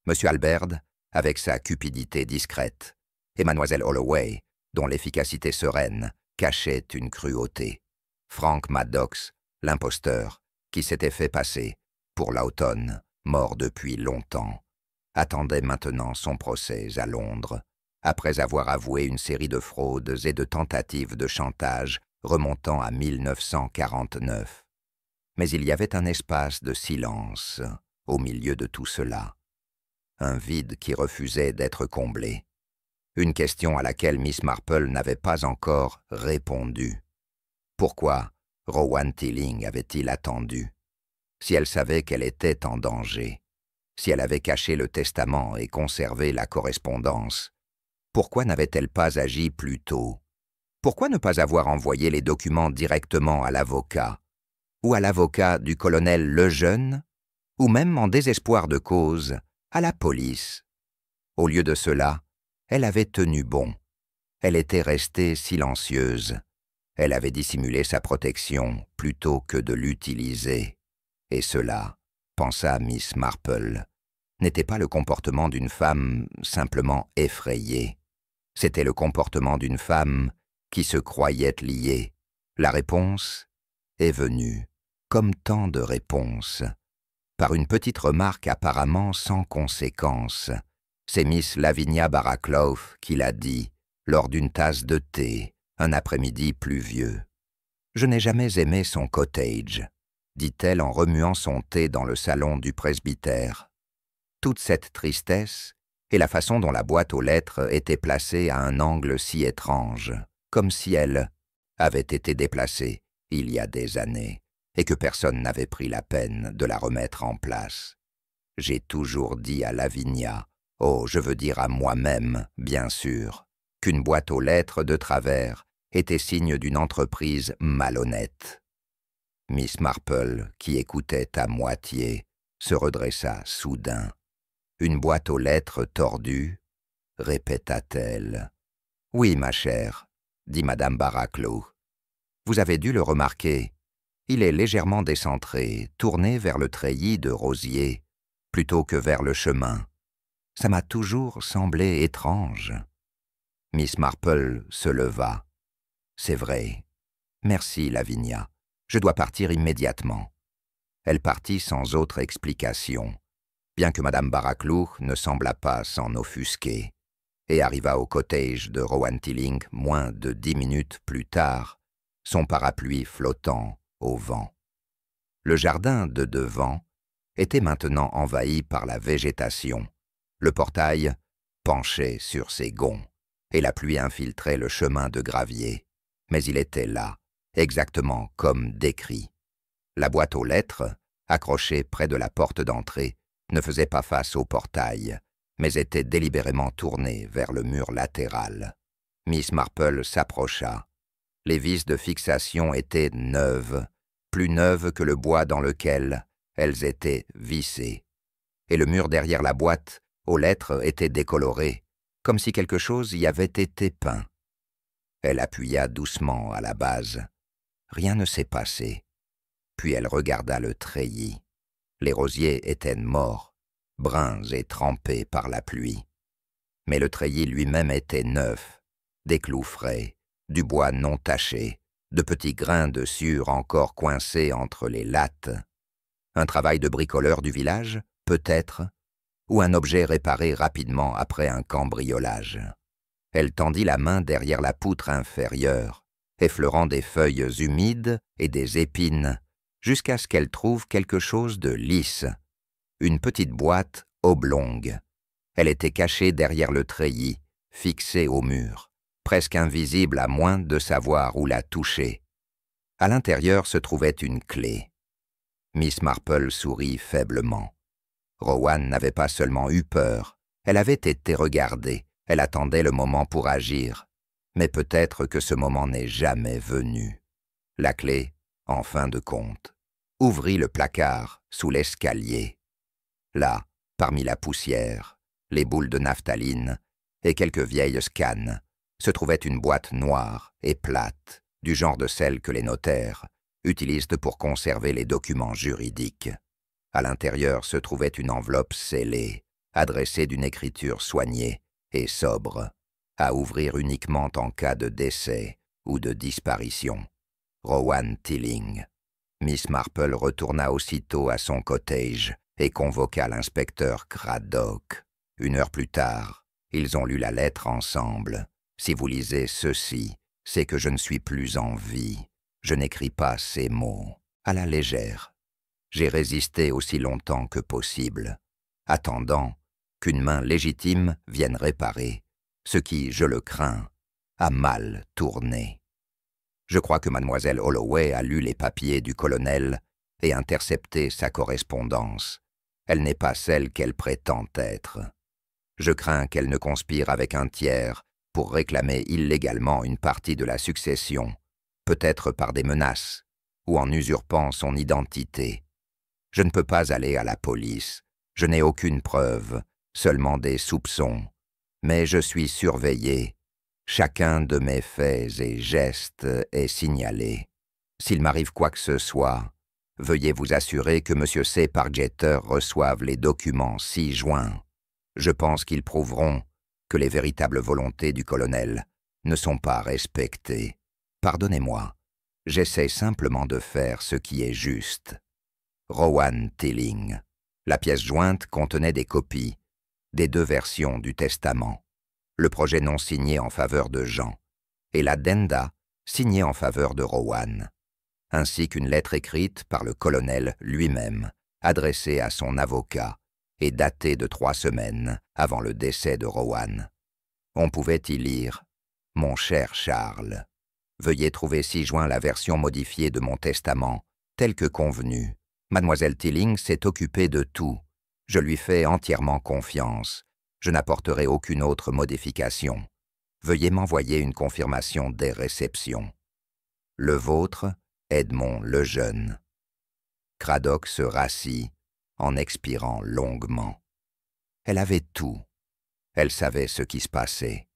M. Albert, avec sa cupidité discrète. Et Mademoiselle Holloway, dont l'efficacité sereine cachait une cruauté. Frank Maddox, l'imposteur, qui s'était fait passer pour Lawton, mort depuis longtemps, attendait maintenant son procès à Londres, après avoir avoué une série de fraudes et de tentatives de chantage remontant à 1949. Mais il y avait un espace de silence au milieu de tout cela, un vide qui refusait d'être comblé, une question à laquelle Miss Marple n'avait pas encore répondu. Pourquoi Rowan Tilling avait-il attendu? Si elle savait qu'elle était en danger, si elle avait caché le testament et conservé la correspondance, pourquoi n'avait-elle pas agi plus tôt? Pourquoi ne pas avoir envoyé les documents directement à l'avocat, ou à l'avocat du colonel Lejeune, ou même en désespoir de cause, à la police? Au lieu de cela, elle avait tenu bon. Elle était restée silencieuse. Elle avait dissimulé sa protection plutôt que de l'utiliser. Et cela, pensa Miss Marple, n'était pas le comportement d'une femme simplement effrayée. C'était le comportement d'une femme qui se croyait liée. La réponse est venue, comme tant de réponses, par une petite remarque apparemment sans conséquence. C'est Miss Lavinia Barraclough qui l'a dit, lors d'une tasse de thé, un après-midi pluvieux. « Je n'ai jamais aimé son cottage », dit-elle en remuant son thé dans le salon du presbytère. Toute cette tristesse et la façon dont la boîte aux lettres était placée à un angle si étrange, comme si elle avait été déplacée il y a des années et que personne n'avait pris la peine de la remettre en place. J'ai toujours dit à Lavinia, oh, je veux dire à moi-même, bien sûr, qu'une boîte aux lettres de travers était signe d'une entreprise malhonnête. Miss Marple, qui écoutait à moitié, se redressa soudain. « Une boîte aux lettres tordue » répéta-t-elle. « Oui, ma chère, » dit Madame Baraclough. « Vous avez dû le remarquer. Il est légèrement décentré, tourné vers le treillis de rosier, plutôt que vers le chemin. Ça m'a toujours semblé étrange. » Miss Marple se leva. « C'est vrai. Merci, Lavinia. Je dois partir immédiatement. » Elle partit sans autre explication, bien que Madame Baraclough ne semblât pas s'en offusquer, et arriva au cottage de Rowan Tilling moins de 10 minutes plus tard, son parapluie flottant au vent. Le jardin de devant était maintenant envahi par la végétation. Le portail penchait sur ses gonds, et la pluie infiltrait le chemin de gravier. Mais il était là, exactement comme décrit. La boîte aux lettres, accrochée près de la porte d'entrée, ne faisait pas face au portail, mais était délibérément tournée vers le mur latéral. Miss Marple s'approcha. Les vis de fixation étaient neuves, plus neuves que le bois dans lequel elles étaient vissées. Et le mur derrière la boîte aux lettres était décoloré, comme si quelque chose y avait été peint. Elle appuya doucement à la base. Rien ne s'est passé. Puis elle regarda le treillis. Les rosiers étaient morts, bruns et trempés par la pluie. Mais le treillis lui-même était neuf, des clous frais, du bois non taché, de petits grains de sciure encore coincés entre les lattes. Un travail de bricoleur du village, peut-être, ou un objet réparé rapidement après un cambriolage. Elle tendit la main derrière la poutre inférieure, effleurant des feuilles humides et des épines, jusqu'à ce qu'elle trouve quelque chose de lisse, une petite boîte oblongue. Elle était cachée derrière le treillis, fixée au mur, presque invisible à moins de savoir où la toucher. À l'intérieur se trouvait une clé. Miss Marple sourit faiblement. Rowan n'avait pas seulement eu peur, elle avait été regardée, elle attendait le moment pour agir, mais peut-être que ce moment n'est jamais venu. La clé, en fin de compte, ouvrit le placard sous l'escalier. Là, parmi la poussière, les boules de naphtaline et quelques vieilles scannes, se trouvait une boîte noire et plate, du genre de celle que les notaires utilisent pour conserver les documents juridiques. À l'intérieur se trouvait une enveloppe scellée, adressée d'une écriture soignée et sobre, à ouvrir uniquement en cas de décès ou de disparition. Rowan Tilling. Miss Marple retourna aussitôt à son cottage et convoqua l'inspecteur Craddock. 1 heure plus tard, ils ont lu la lettre ensemble. Si vous lisez ceci, c'est que je ne suis plus en vie. Je n'écris pas ces mots. À la légère. J'ai résisté aussi longtemps que possible, attendant qu'une main légitime vienne réparer ce qui, je le crains, a mal tourné. Je crois que mademoiselle Holloway a lu les papiers du colonel et intercepté sa correspondance. Elle n'est pas celle qu'elle prétend être. Je crains qu'elle ne conspire avec un tiers pour réclamer illégalement une partie de la succession, peut-être par des menaces ou en usurpant son identité. Je ne peux pas aller à la police. Je n'ai aucune preuve, seulement des soupçons. Mais je suis surveillé. Chacun de mes faits et gestes est signalé. S'il m'arrive quoi que ce soit, veuillez vous assurer que M. C. Pargeter reçoive les documents ci-joints. Je pense qu'ils prouveront que les véritables volontés du colonel ne sont pas respectées. Pardonnez-moi, j'essaie simplement de faire ce qui est juste. Rowan Tilling. La pièce jointe contenait des copies des 2 versions du testament, le projet non signé en faveur de Jean et l'addenda signé en faveur de Rowan, ainsi qu'une lettre écrite par le colonel lui-même, adressée à son avocat et datée de 3 semaines avant le décès de Rowan. On pouvait y lire « Mon cher Charles, veuillez trouver ci-joint la version modifiée de mon testament, telle que convenu. Mademoiselle Tilling s'est occupée de tout. Je lui fais entièrement confiance. Je n'apporterai aucune autre modification. Veuillez m'envoyer une confirmation des réceptions. Le vôtre, Edmond Lejeune. Cradock se rassit en expirant longuement. Elle avait tout. Elle savait ce qui se passait,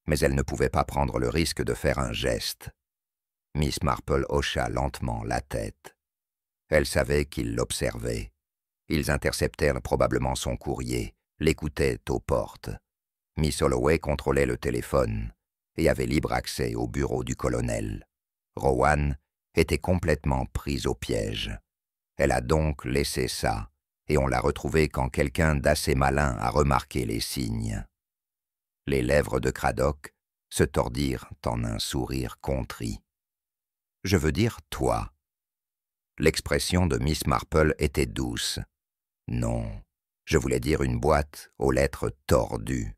mais elle ne pouvait pas prendre le risque de faire un geste. Miss Marple hocha lentement la tête. Elle savait qu'ils l'observaient. Ils interceptèrent probablement son courrier, l'écoutaient aux portes. Miss Holloway contrôlait le téléphone et avait libre accès au bureau du colonel. Rowan était complètement prise au piège. Elle a donc laissé ça, et on l'a retrouvée quand quelqu'un d'assez malin a remarqué les signes. Les lèvres de Cradock se tordirent en un sourire contrit. « Je veux dire toi. » L'expression de Miss Marple était douce. « Non, je voulais dire une boîte aux lettres tordues. »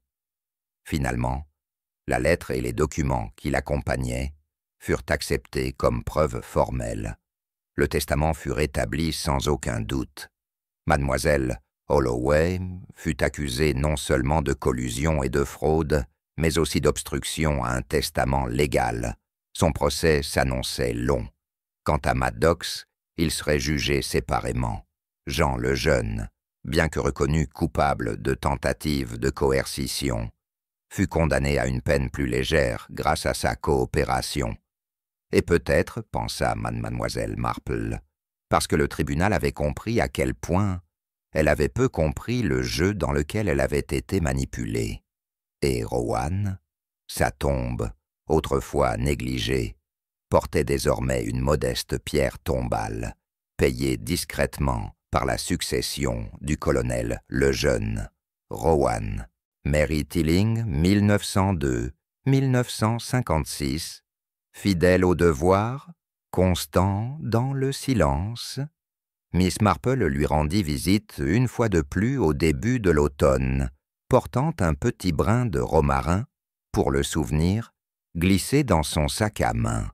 Finalement, la lettre et les documents qui l'accompagnaient furent acceptés comme preuve formelle. Le testament fut rétabli sans aucun doute. Mademoiselle Holloway fut accusée non seulement de collusion et de fraude, mais aussi d'obstruction à un testament légal. Son procès s'annonçait long. Quant à Maddox, il serait jugé séparément. Jean Lejeune, bien que reconnu coupable de tentative de coercition, fut condamné à une peine plus légère grâce à sa coopération. Et peut-être, pensa mademoiselle Marple, parce que le tribunal avait compris à quel point elle avait peu compris le jeu dans lequel elle avait été manipulée. Et Rowan, sa tombe, autrefois négligée, portait désormais une modeste pierre tombale, payée discrètement par la succession du colonel Lejeune. Rowan, Mary Tilling, 1902-1956, fidèle au devoir, constant dans le silence. Miss Marple lui rendit visite une fois de plus au début de l'automne, portant un petit brin de romarin, pour le souvenir, glissé dans son sac à main.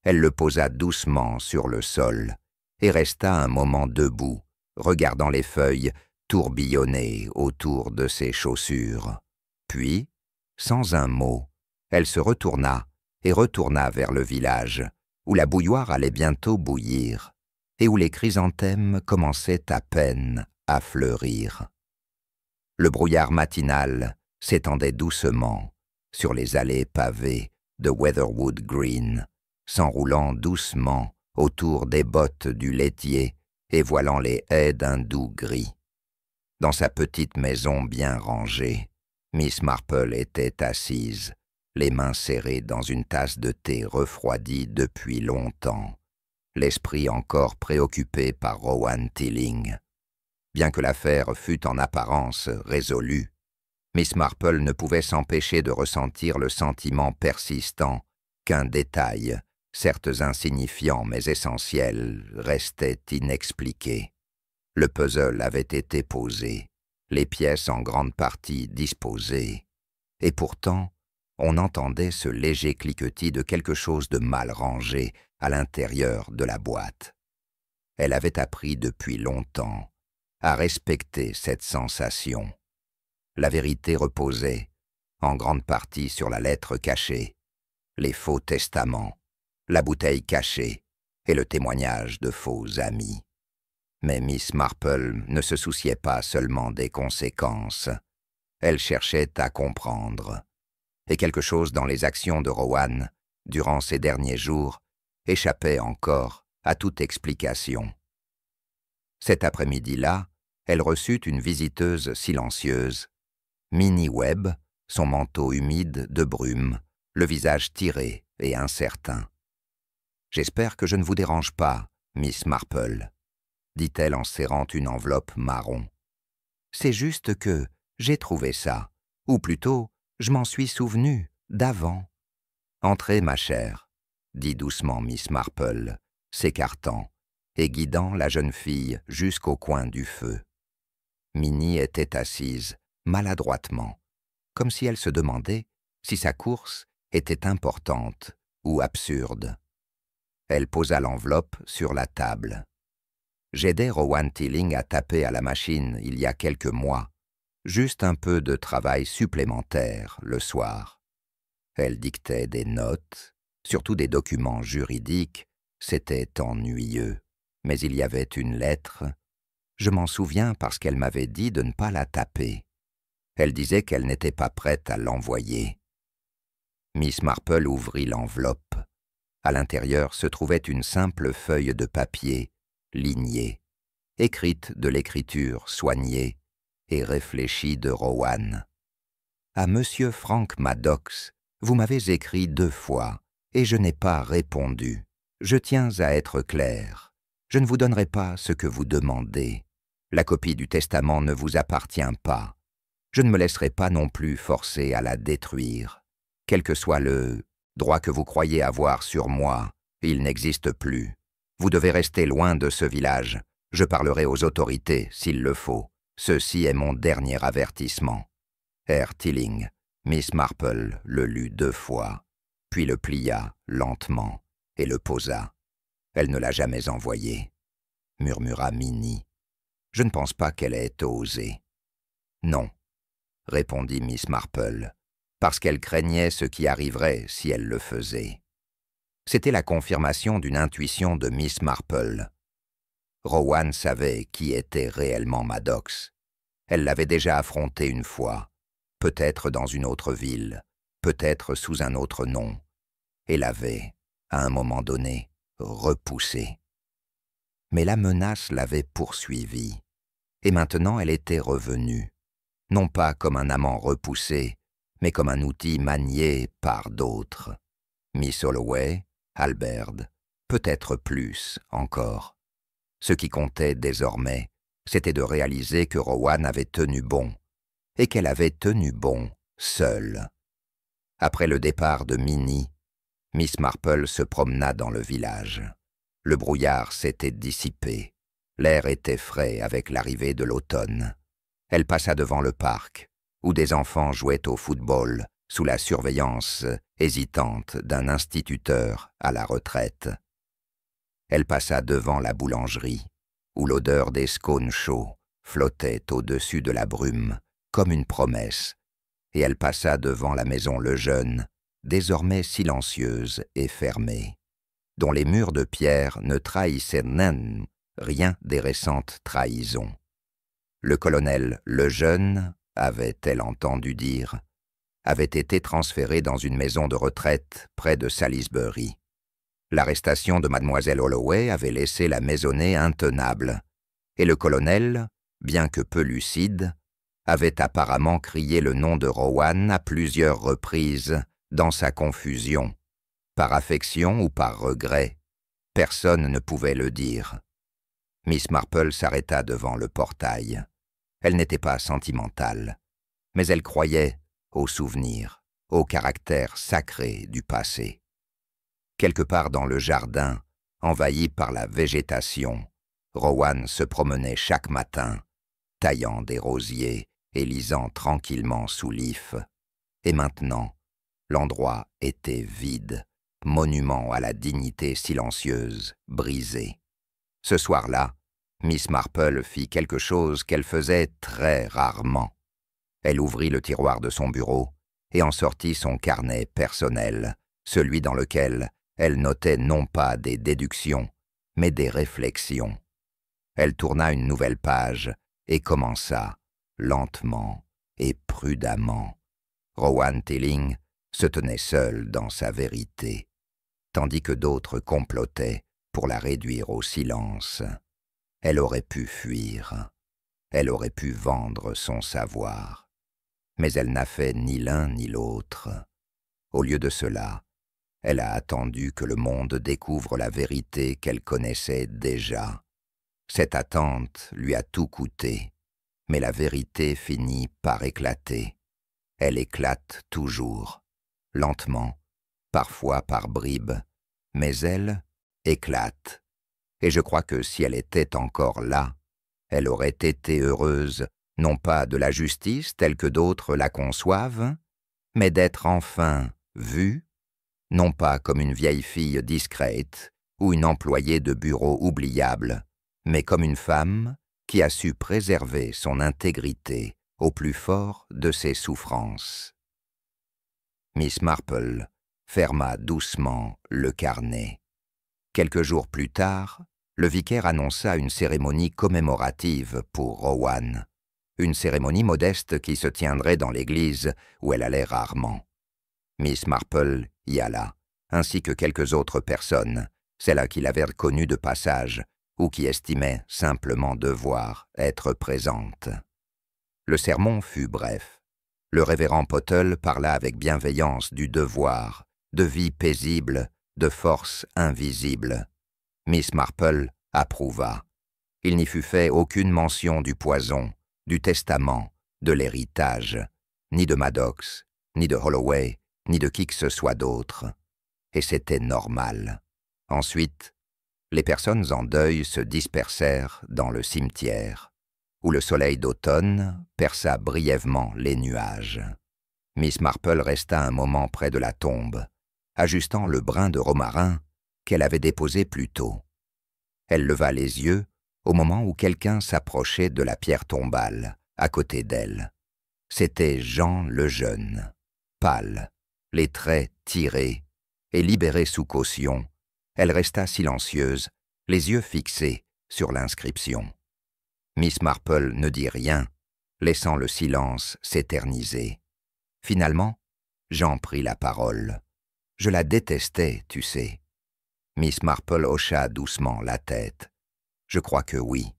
Elle le posa doucement sur le sol et resta un moment debout, regardant les feuilles tourbillonner autour de ses chaussures. Puis, sans un mot, elle se retourna et retourna vers le village, où la bouilloire allait bientôt bouillir, et où les chrysanthèmes commençaient à peine à fleurir. Le brouillard matinal s'étendait doucement sur les allées pavées de Weatherwood Green, s'enroulant doucement autour des bottes du laitier et voilant les haies d'un doux gris. Dans sa petite maison bien rangée, Miss Marple était assise, les mains serrées dans une tasse de thé refroidie depuis longtemps, l'esprit encore préoccupé par Rowan Tilling. Bien que l'affaire fût en apparence résolue, Miss Marple ne pouvait s'empêcher de ressentir le sentiment persistant qu'un détail, certes insignifiant mais essentiel, restait inexpliqué. Le puzzle avait été posé, les pièces en grande partie disposées, et pourtant, on entendait ce léger cliquetis de quelque chose de mal rangé à l'intérieur de la boîte. Elle avait appris depuis longtemps à respecter cette sensation. La vérité reposait, en grande partie sur la lettre cachée, les faux testaments, la bouteille cachée et le témoignage de faux amis. Mais Miss Marple ne se souciait pas seulement des conséquences. Elle cherchait à comprendre. Et quelque chose dans les actions de Rowan, durant ces derniers jours, échappait encore à toute explication. Cet après-midi-là, elle reçut une visiteuse silencieuse, Minnie Webb, son manteau humide de brume, le visage tiré et incertain. « J'espère que je ne vous dérange pas, Miss Marple, » dit-elle en serrant une enveloppe marron. « C'est juste que j'ai trouvé ça, ou plutôt, je m'en suis souvenu d'avant. »« Entrez, ma chère, » dit doucement Miss Marple, s'écartant et guidant la jeune fille jusqu'au coin du feu. Minnie était assise, maladroitement, comme si elle se demandait si sa course était importante ou absurde. Elle posa l'enveloppe sur la table. « J'aidais Rowan Tilling à taper à la machine il y a quelques mois, juste un peu de travail supplémentaire le soir. » Elle dictait des notes, surtout des documents juridiques, C'était ennuyeux, mais il y avait une lettre. Je m'en souviens parce qu'elle m'avait dit de ne pas la taper. Elle disait qu'elle n'était pas prête à l'envoyer. Miss Marple ouvrit l'enveloppe. À l'intérieur se trouvait une simple feuille de papier, lignée, écrite de l'écriture soignée et réfléchie de Rowan. « À Monsieur Frank Maddox, vous m'avez écrit 2 fois, et je n'ai pas répondu. Je tiens à être clair. Je ne vous donnerai pas ce que vous demandez. La copie du testament ne vous appartient pas. Je ne me laisserai pas non plus forcer à la détruire. Quel que soit le droit que vous croyez avoir sur moi, il n'existe plus. Vous devez rester loin de ce village. Je parlerai aux autorités s'il le faut. Ceci est mon dernier avertissement. » R. Tilling, Miss Marple le lut 2 fois, puis le plia lentement et le posa. « Elle ne l'a jamais envoyé, » murmura Minnie. « Je ne pense pas qu'elle ait osé. »« Non, » répondit Miss Marple, parce qu'elle craignait ce qui arriverait si elle le faisait. C'était la confirmation d'une intuition de Miss Marple. Rowan savait qui était réellement Maddox. Elle l'avait déjà affronté une fois, peut-être dans une autre ville, peut-être sous un autre nom, et l'avait, à un moment donné, repoussé. Mais la menace l'avait poursuivie, et maintenant elle était revenue, non pas comme un amant repoussé, mais comme un outil manié par d'autres. Miss Holloway, Albert, peut-être plus encore. Ce qui comptait désormais, c'était de réaliser que Rowan avait tenu bon, et qu'elle avait tenu bon seule. Après le départ de Minnie, Miss Marple se promena dans le village. Le brouillard s'était dissipé. L'air était frais avec l'arrivée de l'automne. Elle passa devant le parc, où des enfants jouaient au football sous la surveillance hésitante d'un instituteur à la retraite. Elle passa devant la boulangerie, où l'odeur des scones chauds flottait au-dessus de la brume, comme une promesse, et elle passa devant la maison Lejeune, désormais silencieuse et fermée, dont les murs de pierre ne trahissaient rien des récentes trahisons. Le colonel Lejeune, avait-elle entendu dire, avait été transféré dans une maison de retraite près de Salisbury. L'arrestation de mademoiselle Holloway avait laissé la maisonnée intenable, et le colonel, bien que peu lucide, avait apparemment crié le nom de Rowan à plusieurs reprises dans sa confusion, par affection ou par regret. Personne ne pouvait le dire. Miss Marple s'arrêta devant le portail. Elle n'était pas sentimentale, mais elle croyait aux souvenirs, au caractère sacré du passé. Quelque part dans le jardin, envahi par la végétation, Rowan se promenait chaque matin, taillant des rosiers et lisant tranquillement sous l'if. Et maintenant, l'endroit était vide, monument à la dignité silencieuse, brisée. Ce soir-là, Miss Marple fit quelque chose qu'elle faisait très rarement. Elle ouvrit le tiroir de son bureau et en sortit son carnet personnel, celui dans lequel elle notait non pas des déductions, mais des réflexions. Elle tourna une nouvelle page et commença, lentement et prudemment. Rowan Tilling se tenait seul dans sa vérité, tandis que d'autres complotaient pour la réduire au silence. Elle aurait pu fuir, elle aurait pu vendre son savoir, mais elle n'a fait ni l'un ni l'autre. Au lieu de cela, elle a attendu que le monde découvre la vérité qu'elle connaissait déjà. Cette attente lui a tout coûté, mais la vérité finit par éclater. Elle éclate toujours, lentement, parfois par bribes, mais elle éclate. Et je crois que si elle était encore là, elle aurait été heureuse, non pas de la justice telle que d'autres la conçoivent, mais d'être enfin vue, non pas comme une vieille fille discrète ou une employée de bureau oubliable, mais comme une femme qui a su préserver son intégrité au plus fort de ses souffrances. Miss Marple ferma doucement le carnet. Quelques jours plus tard, le vicaire annonça une cérémonie commémorative pour Rowan, une cérémonie modeste qui se tiendrait dans l'église où elle allait rarement. Miss Marple y alla, ainsi que quelques autres personnes, celles qui l'avaient reconnue de passage ou qui estimaient simplement devoir être présentes. Le sermon fut bref. Le révérend Pottle parla avec bienveillance du devoir, de vie paisible, de force invisible. Miss Marple approuva. Il n'y fut fait aucune mention du poison, du testament, de l'héritage, ni de Maddox, ni de Holloway, ni de qui que ce soit d'autre. Et c'était normal. Ensuite, les personnes en deuil se dispersèrent dans le cimetière, où le soleil d'automne perça brièvement les nuages. Miss Marple resta un moment près de la tombe, ajustant le brin de romarin qu'elle avait déposé plus tôt. Elle leva les yeux au moment où quelqu'un s'approchait de la pierre tombale, à côté d'elle. C'était Jean le Jeune, pâle, les traits tirés, et libérée sous caution. Elle resta silencieuse, les yeux fixés sur l'inscription. Miss Marple ne dit rien, laissant le silence s'éterniser. Finalement, Jean prit la parole. « Je la détestais, tu sais. » Miss Marple hocha doucement la tête. « Je crois que oui.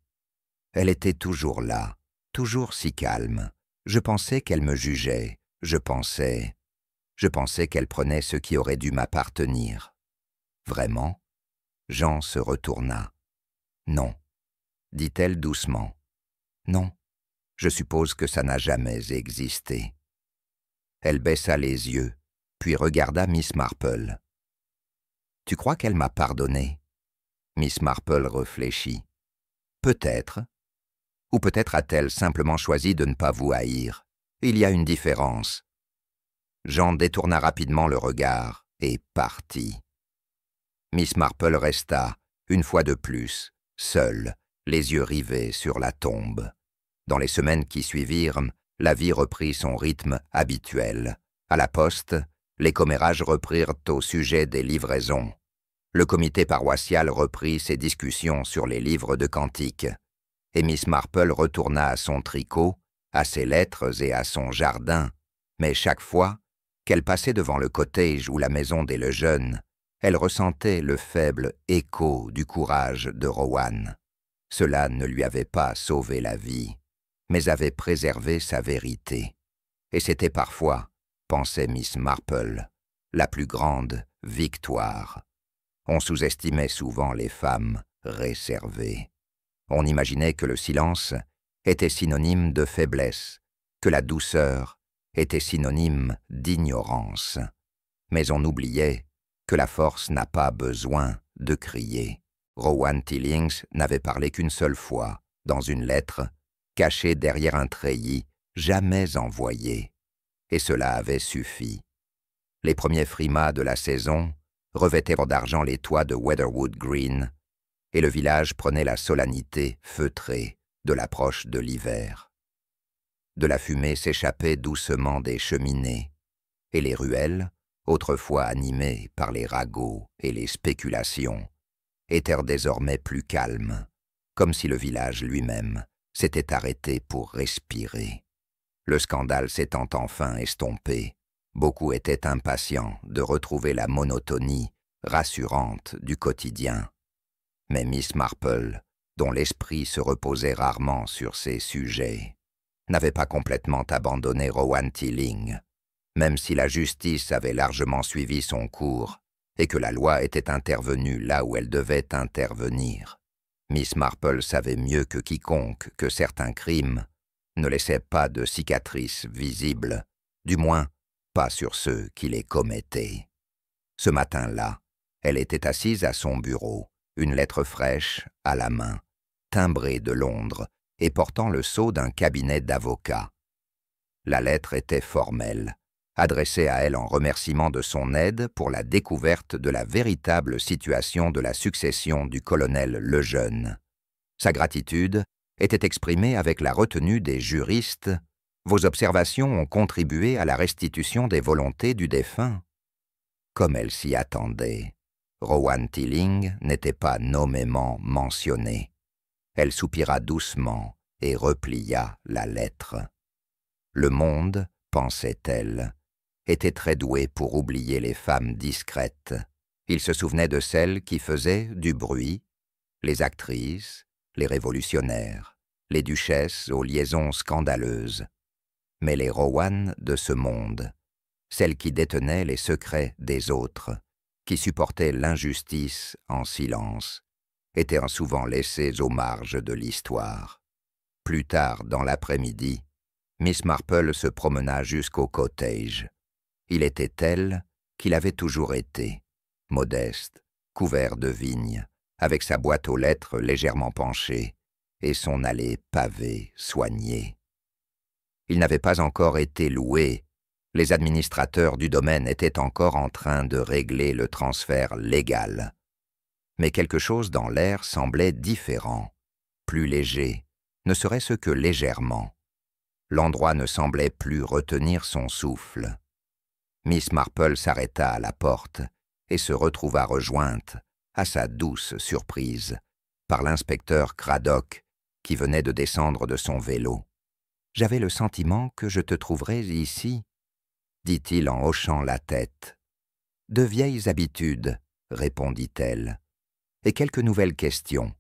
Elle était toujours là, toujours si calme. Je pensais qu'elle me jugeait, je pensais qu'elle prenait ce qui aurait dû m'appartenir. » Vraiment? Jean se retourna. « Non, » dit-elle doucement. « Non, je suppose que ça n'a jamais existé. » Elle baissa les yeux, puis regarda Miss Marple. « Tu crois qu'elle m'a pardonné ?» Miss Marple réfléchit. « Peut-être. Ou peut-être a-t-elle simplement choisi de ne pas vous haïr. Il y a une différence. » Jean détourna rapidement le regard et partit. Miss Marple resta, une fois de plus, seule, les yeux rivés sur la tombe. Dans les semaines qui suivirent, la vie reprit son rythme habituel. À la poste, les commérages reprirent au sujet des livraisons. Le comité paroissial reprit ses discussions sur les livres de cantiques. Et Miss Marple retourna à son tricot, à ses lettres et à son jardin. Mais chaque fois qu'elle passait devant le cottage ou la maison des Lejeune, elle ressentait le faible écho du courage de Rowan. Cela ne lui avait pas sauvé la vie, mais avait préservé sa vérité. Et c'était parfois, pensait Miss Marple, la plus grande victoire. On sous-estimait souvent les femmes réservées. On imaginait que le silence était synonyme de faiblesse, que la douceur était synonyme d'ignorance. Mais on oubliait que la force n'a pas besoin de crier. Rowan Tillings n'avait parlé qu'une seule fois, dans une lettre, cachée derrière un treillis, jamais envoyé. Et cela avait suffi. Les premiers frimas de la saison revêtaient d'argent les toits de Weatherwood Green, et le village prenait la solennité feutrée de l'approche de l'hiver. De la fumée s'échappait doucement des cheminées, et les ruelles, autrefois animées par les ragots et les spéculations, étaient désormais plus calmes, comme si le village lui-même s'était arrêté pour respirer. Le scandale s'étant enfin estompé, beaucoup étaient impatients de retrouver la monotonie rassurante du quotidien. Mais Miss Marple, dont l'esprit se reposait rarement sur ces sujets, n'avait pas complètement abandonné Rowan Tilling, même si la justice avait largement suivi son cours et que la loi était intervenue là où elle devait intervenir. Miss Marple savait mieux que quiconque que certains crimes ne laissaient pas de cicatrices visibles, du moins pas sur ceux qui les commettaient. Ce matin-là, elle était assise à son bureau, une lettre fraîche à la main, timbrée de Londres et portant le sceau d'un cabinet d'avocats. La lettre était formelle, adressée à elle en remerciement de son aide pour la découverte de la véritable situation de la succession du colonel Lejeune. Sa gratitude était exprimée avec la retenue des juristes. « Vos observations ont contribué à la restitution des volontés du défunt. » Comme elle s'y attendait. Rowan Tilling n'était pas nommément mentionné. Elle soupira doucement et replia la lettre. Le monde, pensait-elle, était très doué pour oublier les femmes discrètes. Il se souvenait de celles qui faisaient du bruit, les actrices, les révolutionnaires, les duchesses aux liaisons scandaleuses. Mais les Rowan de ce monde, celles qui détenaient les secrets des autres, qui supportaient l'injustice en silence, étaient souvent laissées aux marges de l'histoire. Plus tard dans l'après-midi, Miss Marple se promena jusqu'au cottage. Il était tel qu'il avait toujours été, modeste, couvert de vignes, avec sa boîte aux lettres légèrement penchée et son allée pavée, soignée. Il n'avait pas encore été loué. Les administrateurs du domaine étaient encore en train de régler le transfert légal. Mais quelque chose dans l'air semblait différent, plus léger, ne serait-ce que légèrement. L'endroit ne semblait plus retenir son souffle. Miss Marple s'arrêta à la porte et se retrouva rejointe, à sa douce surprise, par l'inspecteur Craddock, qui venait de descendre de son vélo. « J'avais le sentiment que je te trouverais ici, » dit-il en hochant la tête. « De vieilles habitudes, » répondit-elle. « Et quelques nouvelles questions. »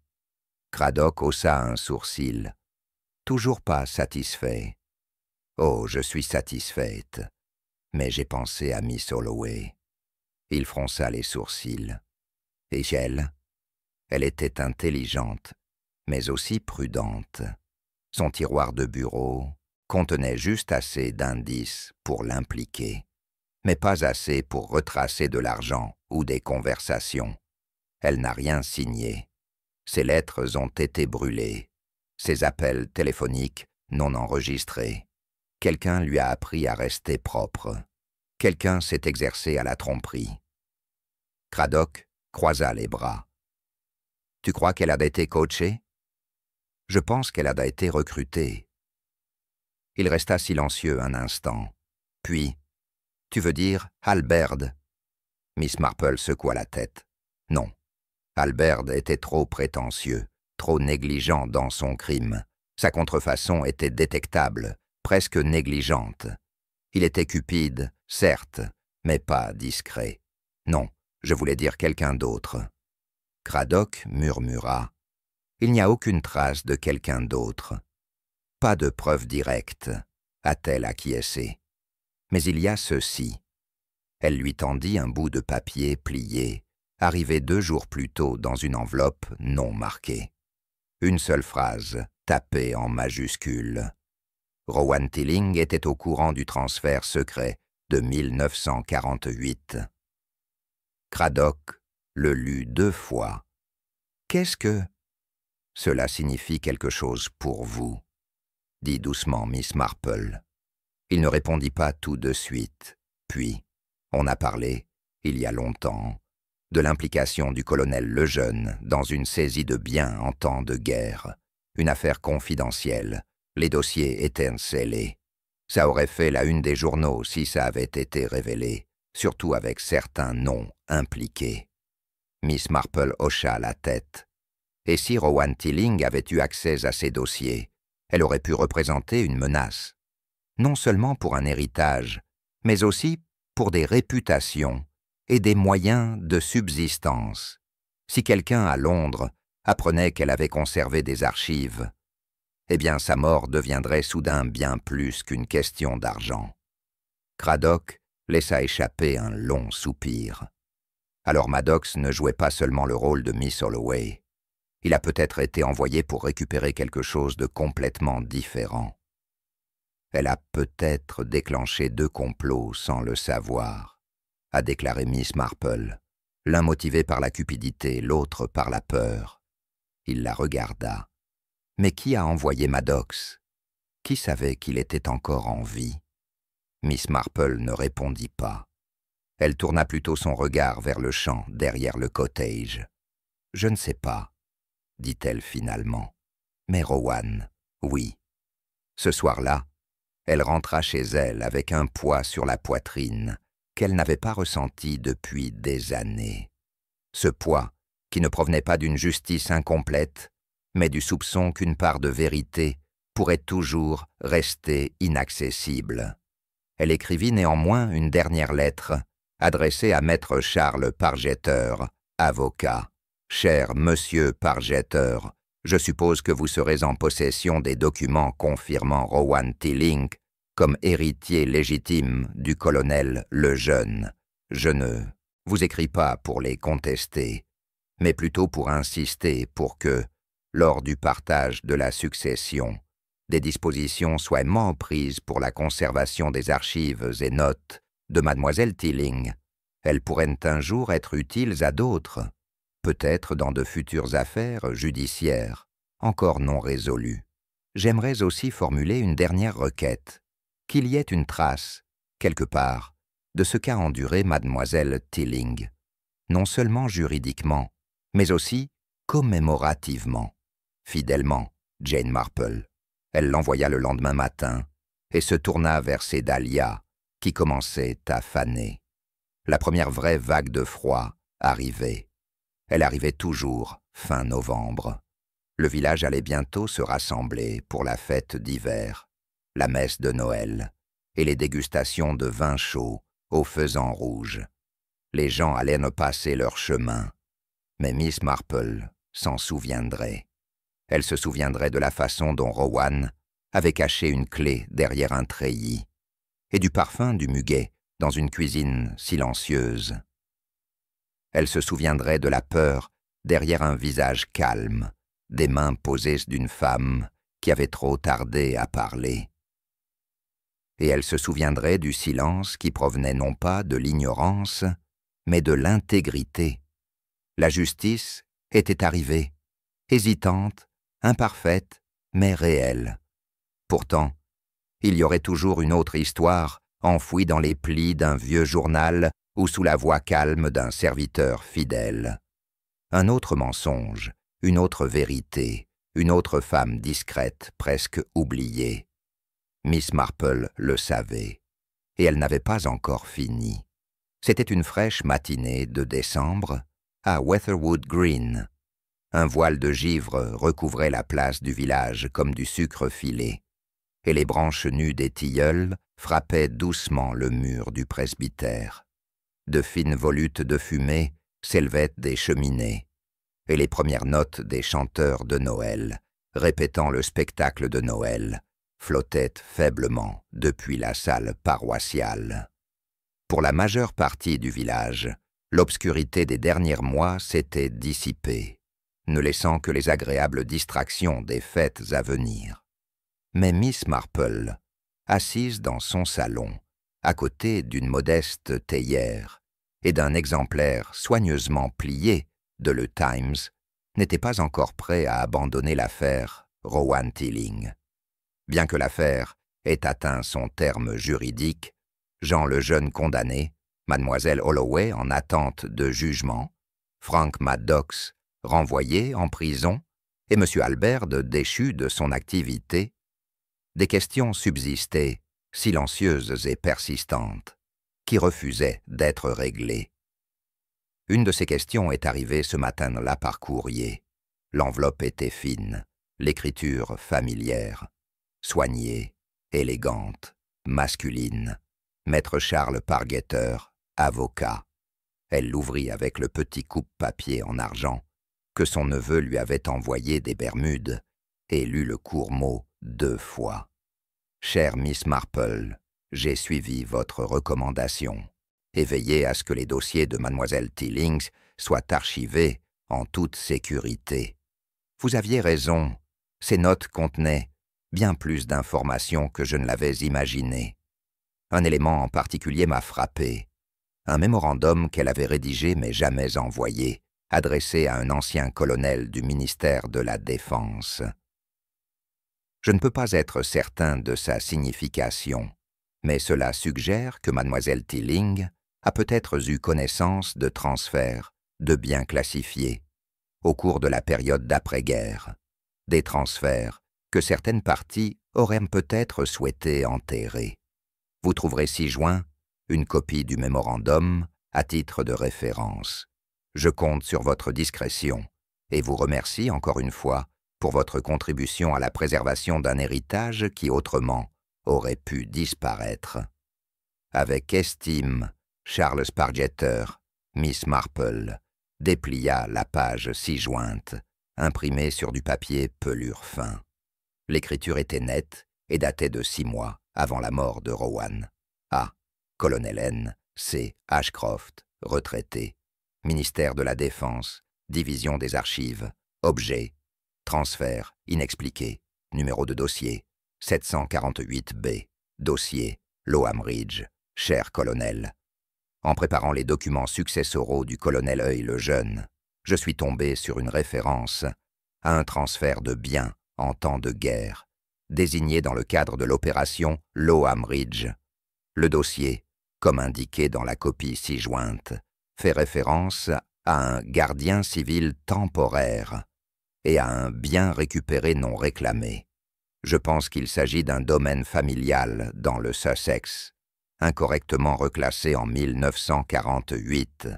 Craddock haussa un sourcil. « Toujours pas satisfait. »« Oh, je suis satisfaite. Mais j'ai pensé à Miss Holloway. » Il fronça les sourcils. « Et elle ? Elle était intelligente, mais aussi prudente. Son tiroir de bureau contenait juste assez d'indices pour l'impliquer, mais pas assez pour retracer de l'argent ou des conversations. Elle n'a rien signé. Ses lettres ont été brûlées, ses appels téléphoniques non enregistrés. Quelqu'un lui a appris à rester propre. Quelqu'un s'est exercé à la tromperie. » Craddock croisa les bras. « Tu crois qu'elle a été coachée ? » ?»« Je pense qu'elle a été recrutée. » Il resta silencieux un instant. Puis, « Tu veux dire Halberd ?» Miss Marple secoua la tête. « Non. Halberd était trop prétentieux, trop négligent dans son crime. Sa contrefaçon était détectable, presque négligente. Il était cupide, certes, mais pas discret. Non, je voulais dire quelqu'un d'autre. » Craddock murmura. « Il n'y a aucune trace de quelqu'un d'autre. » « Pas de preuve directe, » a-t-elle acquiescé. « Mais il y a ceci. » Elle lui tendit un bout de papier plié, arrivé 2 jours plus tôt dans une enveloppe non marquée. Une seule phrase, tapée en majuscules. Rowan Tilling était au courant du transfert secret de 1948. Craddock le lut 2 fois. « Qu'est-ce que... » ?»« Cela signifie quelque chose pour vous, » dit doucement Miss Marple. Il ne répondit pas tout de suite. Puis, on a parlé, il y a longtemps, de l'implication du colonel Lejeune dans une saisie de biens en temps de guerre. Une affaire confidentielle. Les dossiers étaient scellés. Ça aurait fait la une des journaux si ça avait été révélé, surtout avec certains noms impliqués. Miss Marple hocha la tête. Et si Rowan Tilling avait eu accès à ces dossiers, elle aurait pu représenter une menace, non seulement pour un héritage, mais aussi pour des réputations et des moyens de subsistance. Si quelqu'un à Londres apprenait qu'elle avait conservé des archives, eh bien sa mort deviendrait soudain bien plus qu'une question d'argent. Craddock laissa échapper un long soupir. Alors Maddox ne jouait pas seulement le rôle de Miss Holloway. Il a peut-être été envoyé pour récupérer quelque chose de complètement différent. Elle a peut-être déclenché 2 complots sans le savoir, a déclaré Miss Marple, l'un motivé par la cupidité, l'autre par la peur. Il la regarda. Mais qui a envoyé Maddox? Qui savait qu'il était encore en vie? Miss Marple ne répondit pas. Elle tourna plutôt son regard vers le champ derrière le cottage. « Je ne sais pas, » dit-elle finalement. « Mais Rowan, oui. » Ce soir-là, elle rentra chez elle avec un poids sur la poitrine qu'elle n'avait pas ressenti depuis des années. Ce poids, qui ne provenait pas d'une justice incomplète, mais du soupçon qu'une part de vérité pourrait toujours rester inaccessible. Elle écrivit néanmoins une dernière lettre, adressée à maître Charles Pargeter, avocat. « Cher monsieur Pargeter, je suppose que vous serez en possession des documents confirmant Rowan Tilling comme héritier légitime du colonel Lejeune. Je ne vous écris pas pour les contester, mais plutôt pour insister pour que, lors du partage de la succession, des dispositions soient prises pour la conservation des archives et notes de mademoiselle Tilling. Elles pourraient un jour être utiles à d'autres, peut-être dans de futures affaires judiciaires, encore non résolues. J'aimerais aussi formuler une dernière requête, qu'il y ait une trace, quelque part, de ce qu'a enduré mademoiselle Tilling, non seulement juridiquement, mais aussi commémorativement. Fidèlement, Jane Marple. Elle l'envoya le lendemain matin et se tourna vers ses dahlias qui commençaient à faner. La première vraie vague de froid arrivait. Elle arrivait toujours fin novembre. Le village allait bientôt se rassembler pour la fête d'hiver, la messe de Noël et les dégustations de vin chaud au faisan rouge. Les gens allaient ne passer leur chemin, mais Miss Marple s'en souviendrait. Elle se souviendrait de la façon dont Rowan avait caché une clé derrière un treillis et du parfum du muguet dans une cuisine silencieuse. Elle se souviendrait de la peur derrière un visage calme, des mains posées d'une femme qui avait trop tardé à parler. Et elle se souviendrait du silence qui provenait non pas de l'ignorance, mais de l'intégrité. La justice était arrivée, hésitante, imparfaite, mais réelle. Pourtant, il y aurait toujours une autre histoire enfouie dans les plis d'un vieux journal ou sous la voix calme d'un serviteur fidèle. Un autre mensonge, une autre vérité, une autre femme discrète, presque oubliée. Miss Marple le savait, et elle n'avait pas encore fini. C'était une fraîche matinée de décembre à Weatherwood Green. Un voile de givre recouvrait la place du village comme du sucre filé, et les branches nues des tilleuls frappaient doucement le mur du presbytère. De fines volutes de fumée s'élevaient des cheminées, et les premières notes des chanteurs de Noël, répétant le spectacle de Noël, flottaient faiblement depuis la salle paroissiale. Pour la majeure partie du village, l'obscurité des derniers mois s'était dissipée, ne laissant que les agréables distractions des fêtes à venir. Mais Miss Marple, assise dans son salon, à côté d'une modeste théière et d'un exemplaire soigneusement plié de Le Times, n'était pas encore prêt à abandonner l'affaire Rowan Tilling. Bien que l'affaire ait atteint son terme juridique, Jean le jeune condamné, mademoiselle Holloway en attente de jugement, Frank Maddox renvoyé en prison et M. Albert déchu de son activité, des questions subsistaient, silencieuses et persistantes, qui refusaient d'être réglées. Une de ces questions est arrivée ce matin-là par courrier. L'enveloppe était fine, l'écriture familière, soignée, élégante, masculine. Maître Charles Pargeter, avocat. Elle l'ouvrit avec le petit coupe-papier en argent que son neveu lui avait envoyé des Bermudes et lut le court mot 2 fois. « Chère Miss Marple, j'ai suivi votre recommandation et veillé à ce que les dossiers de mademoiselle Tilling soient archivés en toute sécurité. Vous aviez raison, ces notes contenaient bien plus d'informations que je ne l'avais imaginé. Un élément en particulier m'a frappé, un mémorandum qu'elle avait rédigé mais jamais envoyé, adressé à un ancien colonel du ministère de la Défense. Je ne peux pas être certain de sa signification, mais cela suggère que mademoiselle Tilling a peut-être eu connaissance de transferts de biens classifiés au cours de la période d'après-guerre, des transferts que certaines parties auraient peut-être souhaité enterrer. Vous trouverez ci-joint une copie du mémorandum à titre de référence. Je compte sur votre discrétion et vous remercie encore une fois pour votre contribution à la préservation d'un héritage qui autrement aurait pu disparaître. Avec estime, Charles Spargetter, Miss Marple, déplia la page ci-jointe, imprimée sur du papier pelure fin. L'écriture était nette et datait de 6 mois avant la mort de Rowan. A. Colonel N. C. Ashcroft, retraité. Ministère de la Défense, Division des Archives, objet, transfert inexpliqué, numéro de dossier, 748B, dossier, Lowham Ridge, cher colonel. En préparant les documents successoraux du colonel Œil le Jeune, je suis tombé sur une référence à un transfert de biens en temps de guerre, désigné dans le cadre de l'opération Lowham Ridge. Le dossier, comme indiqué dans la copie ci-jointe, fait référence à un gardien civil temporaire et à un bien récupéré non réclamé. Je pense qu'il s'agit d'un domaine familial dans le Sussex, incorrectement reclassé en 1948.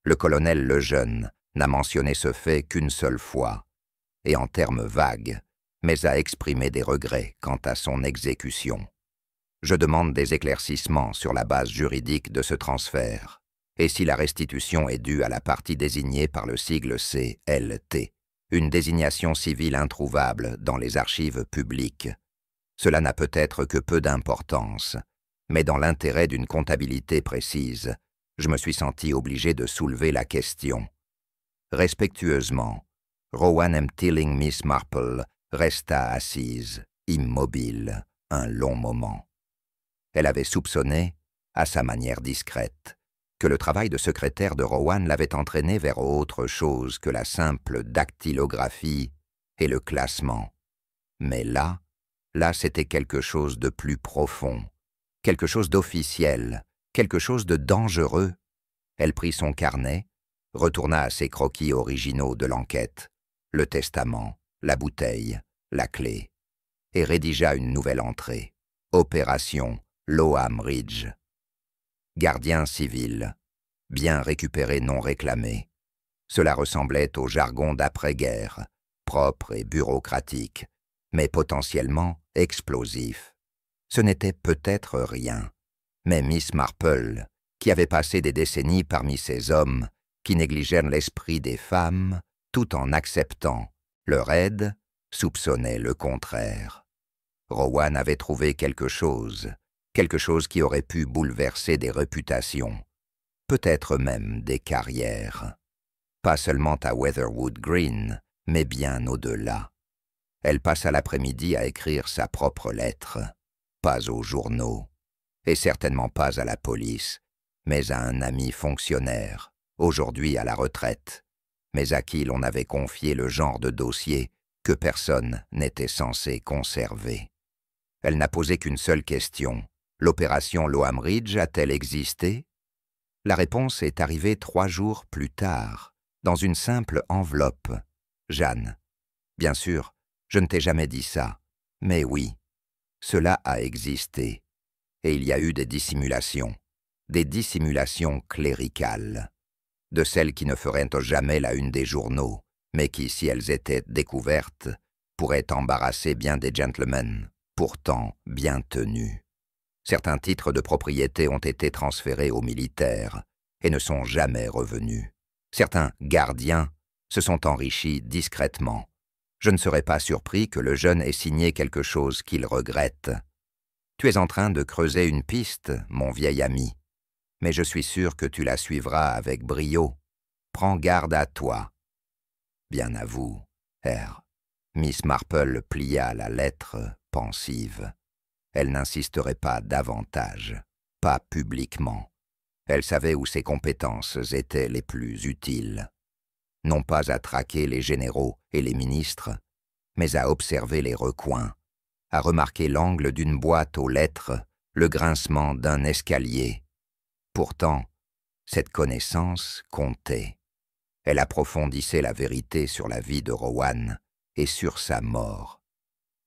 Le colonel Lejeune n'a mentionné ce fait qu'une seule fois, et en termes vagues, mais a exprimé des regrets quant à son exécution. Je demande des éclaircissements sur la base juridique de ce transfert, et si la restitution est due à la partie désignée par le sigle CLT, une désignation civile introuvable dans les archives publiques. Cela n'a peut-être que peu d'importance, mais dans l'intérêt d'une comptabilité précise, je me suis senti obligé de soulever la question. Respectueusement, Rowan M. Tilling Miss Marple resta assise, immobile, un long moment. Elle avait soupçonné, à sa manière discrète, que le travail de secrétaire de Rowan l'avait entraîné vers autre chose que la simple dactylographie et le classement. Mais là c'était quelque chose de plus profond, quelque chose d'officiel, quelque chose de dangereux. Elle prit son carnet, retourna à ses croquis originaux de l'enquête, le testament, la bouteille, la clé, et rédigea une nouvelle entrée. Opération Lowham Ridge. Gardien civil, bien récupéré non réclamé. Cela ressemblait au jargon d'après-guerre, propre et bureaucratique, mais potentiellement explosif. Ce n'était peut-être rien, mais Miss Marple, qui avait passé des décennies parmi ces hommes qui négligèrent l'esprit des femmes, tout en acceptant leur aide, soupçonnait le contraire. Rowan avait trouvé quelque chose qui aurait pu bouleverser des réputations, peut-être même des carrières. Pas seulement à Weatherwood Green, mais bien au-delà. Elle passa l'après-midi à écrire sa propre lettre, pas aux journaux, et certainement pas à la police, mais à un ami fonctionnaire, aujourd'hui à la retraite, mais à qui l'on avait confié le genre de dossier que personne n'était censé conserver. Elle n'a posé qu'une seule question. L'opération Lowham Ridge a-t-elle existé? La réponse est arrivée 3 jours plus tard, dans une simple enveloppe. Jeanne. Bien sûr, je ne t'ai jamais dit ça, mais oui, cela a existé. Et il y a eu des dissimulations cléricales, de celles qui ne feraient jamais la une des journaux, mais qui, si elles étaient découvertes, pourraient embarrasser bien des gentlemen, pourtant bien tenus. Certains titres de propriété ont été transférés aux militaires et ne sont jamais revenus. Certains gardiens se sont enrichis discrètement. Je ne serais pas surpris que le jeune ait signé quelque chose qu'il regrette. Tu es en train de creuser une piste, mon vieil ami, mais je suis sûr que tu la suivras avec brio. Prends garde à toi. Bien à vous, R. Miss Marple plia la lettre, pensive. Elle n'insisterait pas davantage, pas publiquement. Elle savait où ses compétences étaient les plus utiles. Non pas à traquer les généraux et les ministres, mais à observer les recoins, à remarquer l'angle d'une boîte aux lettres, le grincement d'un escalier. Pourtant, cette connaissance comptait. Elle approfondissait la vérité sur la vie de Rowan et sur sa mort.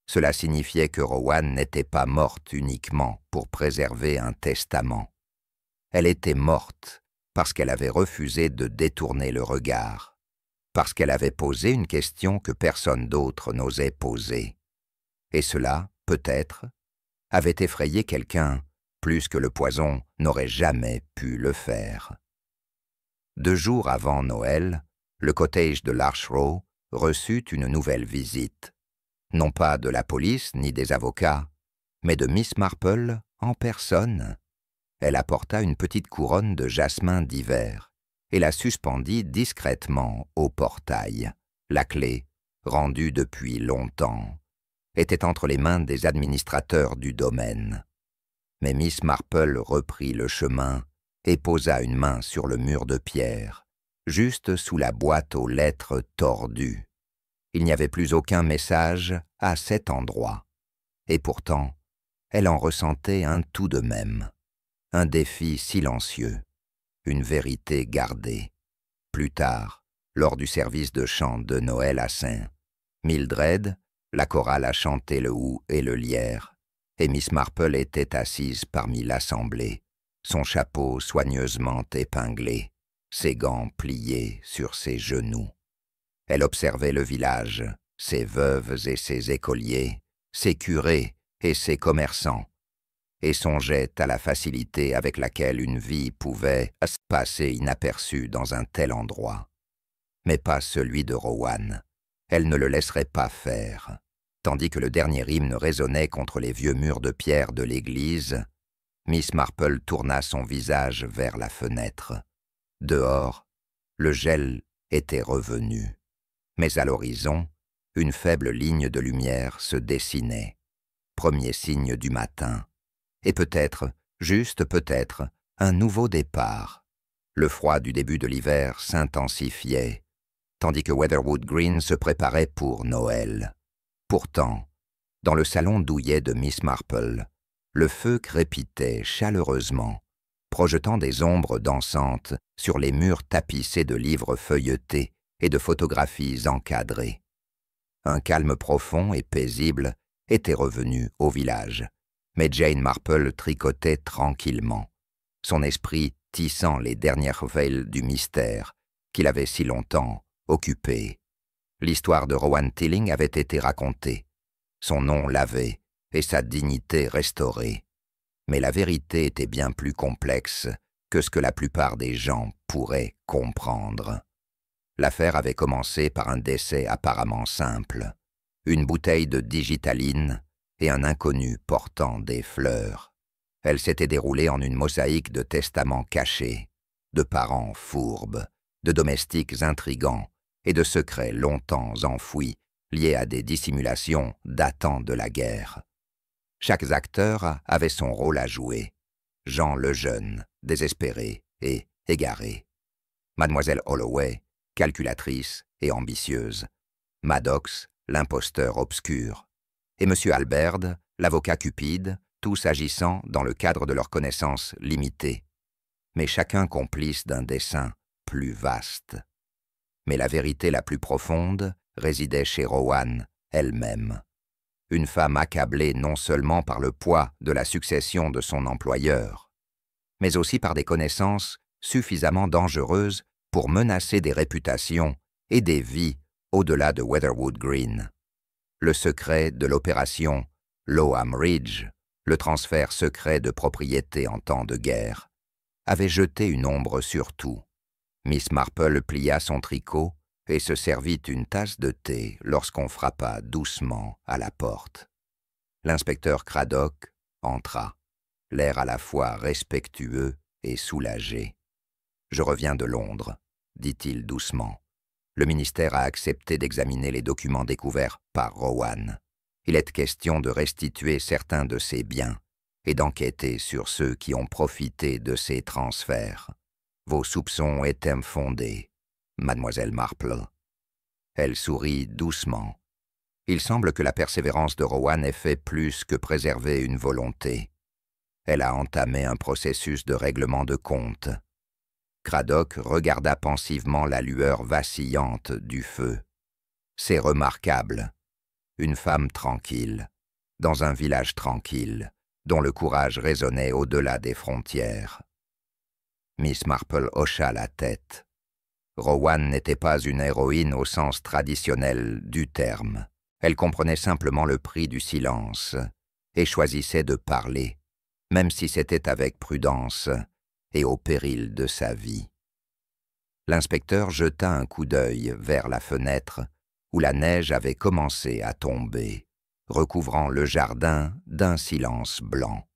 Cela signifiait que Rowan n'était pas morte uniquement pour préserver un testament. Elle était morte parce qu'elle avait refusé de détourner le regard, parce qu'elle avait posé une question que personne d'autre n'osait poser. Et cela, peut-être, avait effrayé quelqu'un plus que le poison n'aurait jamais pu le faire. 2 jours avant Noël, le cottage de Larch Row reçut une nouvelle visite, non pas de la police ni des avocats, mais de Miss Marple en personne. Elle apporta une petite couronne de jasmin d'hiver et la suspendit discrètement au portail. La clé, rendue depuis longtemps, était entre les mains des administrateurs du domaine. Mais Miss Marple reprit le chemin et posa une main sur le mur de pierre, juste sous la boîte aux lettres tordues. Il n'y avait plus aucun message à cet endroit. Et pourtant, elle en ressentait un tout de même. Un défi silencieux, une vérité gardée. Plus tard, lors du service de chant de Noël à Saint, Mildred, la chorale a chanté le hou et le lierre, et Miss Marple était assise parmi l'assemblée, son chapeau soigneusement épinglé, ses gants pliés sur ses genoux. Elle observait le village, ses veuves et ses écoliers, ses curés et ses commerçants, et songeait à la facilité avec laquelle une vie pouvait se passer inaperçue dans un tel endroit. Mais pas celui de Rowan. Elle ne le laisserait pas faire. Tandis que le dernier hymne résonnait contre les vieux murs de pierre de l'église, Miss Marple tourna son visage vers la fenêtre. Dehors, le gel était revenu. Mais à l'horizon, une faible ligne de lumière se dessinait. Premier signe du matin. Et peut-être, juste peut-être, un nouveau départ. Le froid du début de l'hiver s'intensifiait, tandis que Weatherwood Green se préparait pour Noël. Pourtant, dans le salon douillet de Miss Marple, le feu crépitait chaleureusement, projetant des ombres dansantes sur les murs tapissés de livres feuilletés et de photographies encadrées. Un calme profond et paisible était revenu au village. Mais Jane Marple tricotait tranquillement, son esprit tissant les dernières veilles du mystère qu'il avait si longtemps occupé. L'histoire de Rowan Tilling avait été racontée, son nom lavé et sa dignité restaurée. Mais la vérité était bien plus complexe que ce que la plupart des gens pourraient comprendre. L'affaire avait commencé par un décès apparemment simple, une bouteille de digitaline et un inconnu portant des fleurs. Elle s'était déroulée en une mosaïque de testaments cachés, de parents fourbes, de domestiques intrigants et de secrets longtemps enfouis, liés à des dissimulations datant de la guerre. Chaque acteur avait son rôle à jouer. Jean le jeune, désespéré et égaré. Mademoiselle Holloway, calculatrice et ambitieuse. Maddox, l'imposteur obscur. Et M. Albert, l'avocat cupide, tous agissant dans le cadre de leurs connaissances limitées, mais chacun complice d'un dessein plus vaste. Mais la vérité la plus profonde résidait chez Rowan elle-même. Une femme accablée non seulement par le poids de la succession de son employeur, mais aussi par des connaissances suffisamment dangereuses pour menacer des réputations et des vies au-delà de Weatherwood Green. Le secret de l'opération Lowham Ridge, le transfert secret de propriété en temps de guerre, avait jeté une ombre sur tout. Miss Marple plia son tricot et se servit une tasse de thé lorsqu'on frappa doucement à la porte. L'inspecteur Craddock entra, l'air à la fois respectueux et soulagé. « Je reviens de Londres », dit-il doucement. Le ministère a accepté d'examiner les documents découverts par Rowan. Il est question de restituer certains de ses biens et d'enquêter sur ceux qui ont profité de ces transferts. Vos soupçons étaient fondés, mademoiselle Marple. Elle sourit doucement. Il semble que la persévérance de Rowan ait fait plus que préserver une volonté. Elle a entamé un processus de règlement de compte. Craddock regarda pensivement la lueur vacillante du feu. C'est remarquable. Une femme tranquille, dans un village tranquille, dont le courage résonnait au-delà des frontières. Miss Marple hocha la tête. Rowan n'était pas une héroïne au sens traditionnel du terme. Elle comprenait simplement le prix du silence et choisissait de parler, même si c'était avec prudence et au péril de sa vie. L'inspecteur jeta un coup d'œil vers la fenêtre où la neige avait commencé à tomber, recouvrant le jardin d'un silence blanc.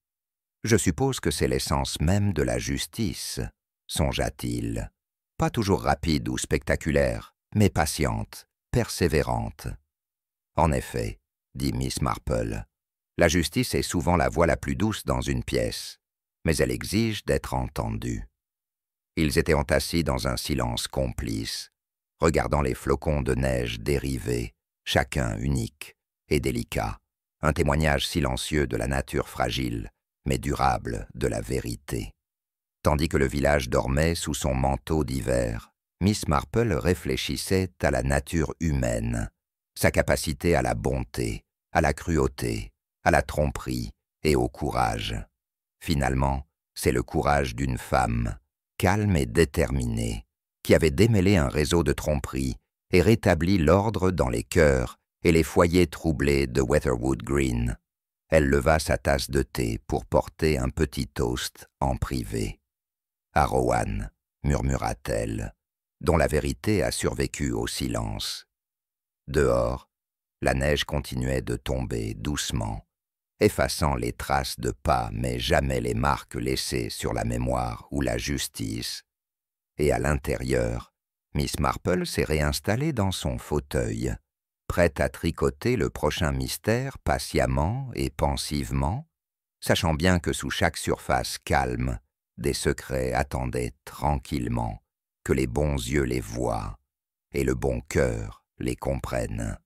« Je suppose que c'est l'essence même de la justice », songea-t-il. « Pas toujours rapide ou spectaculaire, mais patiente, persévérante. » En effet, dit Miss Marple, la justice est souvent la voix la plus douce dans une pièce, mais elle exige d'être entendue. Ils étaient entassés dans un silence complice, regardant les flocons de neige dériver, chacun unique et délicat, un témoignage silencieux de la nature fragile, mais durable de la vérité. Tandis que le village dormait sous son manteau d'hiver, Miss Marple réfléchissait à la nature humaine, sa capacité à la bonté, à la cruauté, à la tromperie et au courage. Finalement, c'est le courage d'une femme, calme et déterminée, qui avait démêlé un réseau de tromperie et rétabli l'ordre dans les cœurs et les foyers troublés de Weatherwood Green. Elle leva sa tasse de thé pour porter un petit toast en privé. « À Rowan », murmura-t-elle, dont la vérité a survécu au silence. Dehors, la neige continuait de tomber doucement, effaçant les traces de pas mais jamais les marques laissées sur la mémoire ou la justice. Et à l'intérieur, Miss Marple s'est réinstallée dans son fauteuil, prête à tricoter le prochain mystère patiemment et pensivement, sachant bien que sous chaque surface calme, des secrets attendaient tranquillement que les bons yeux les voient et le bon cœur les comprenne.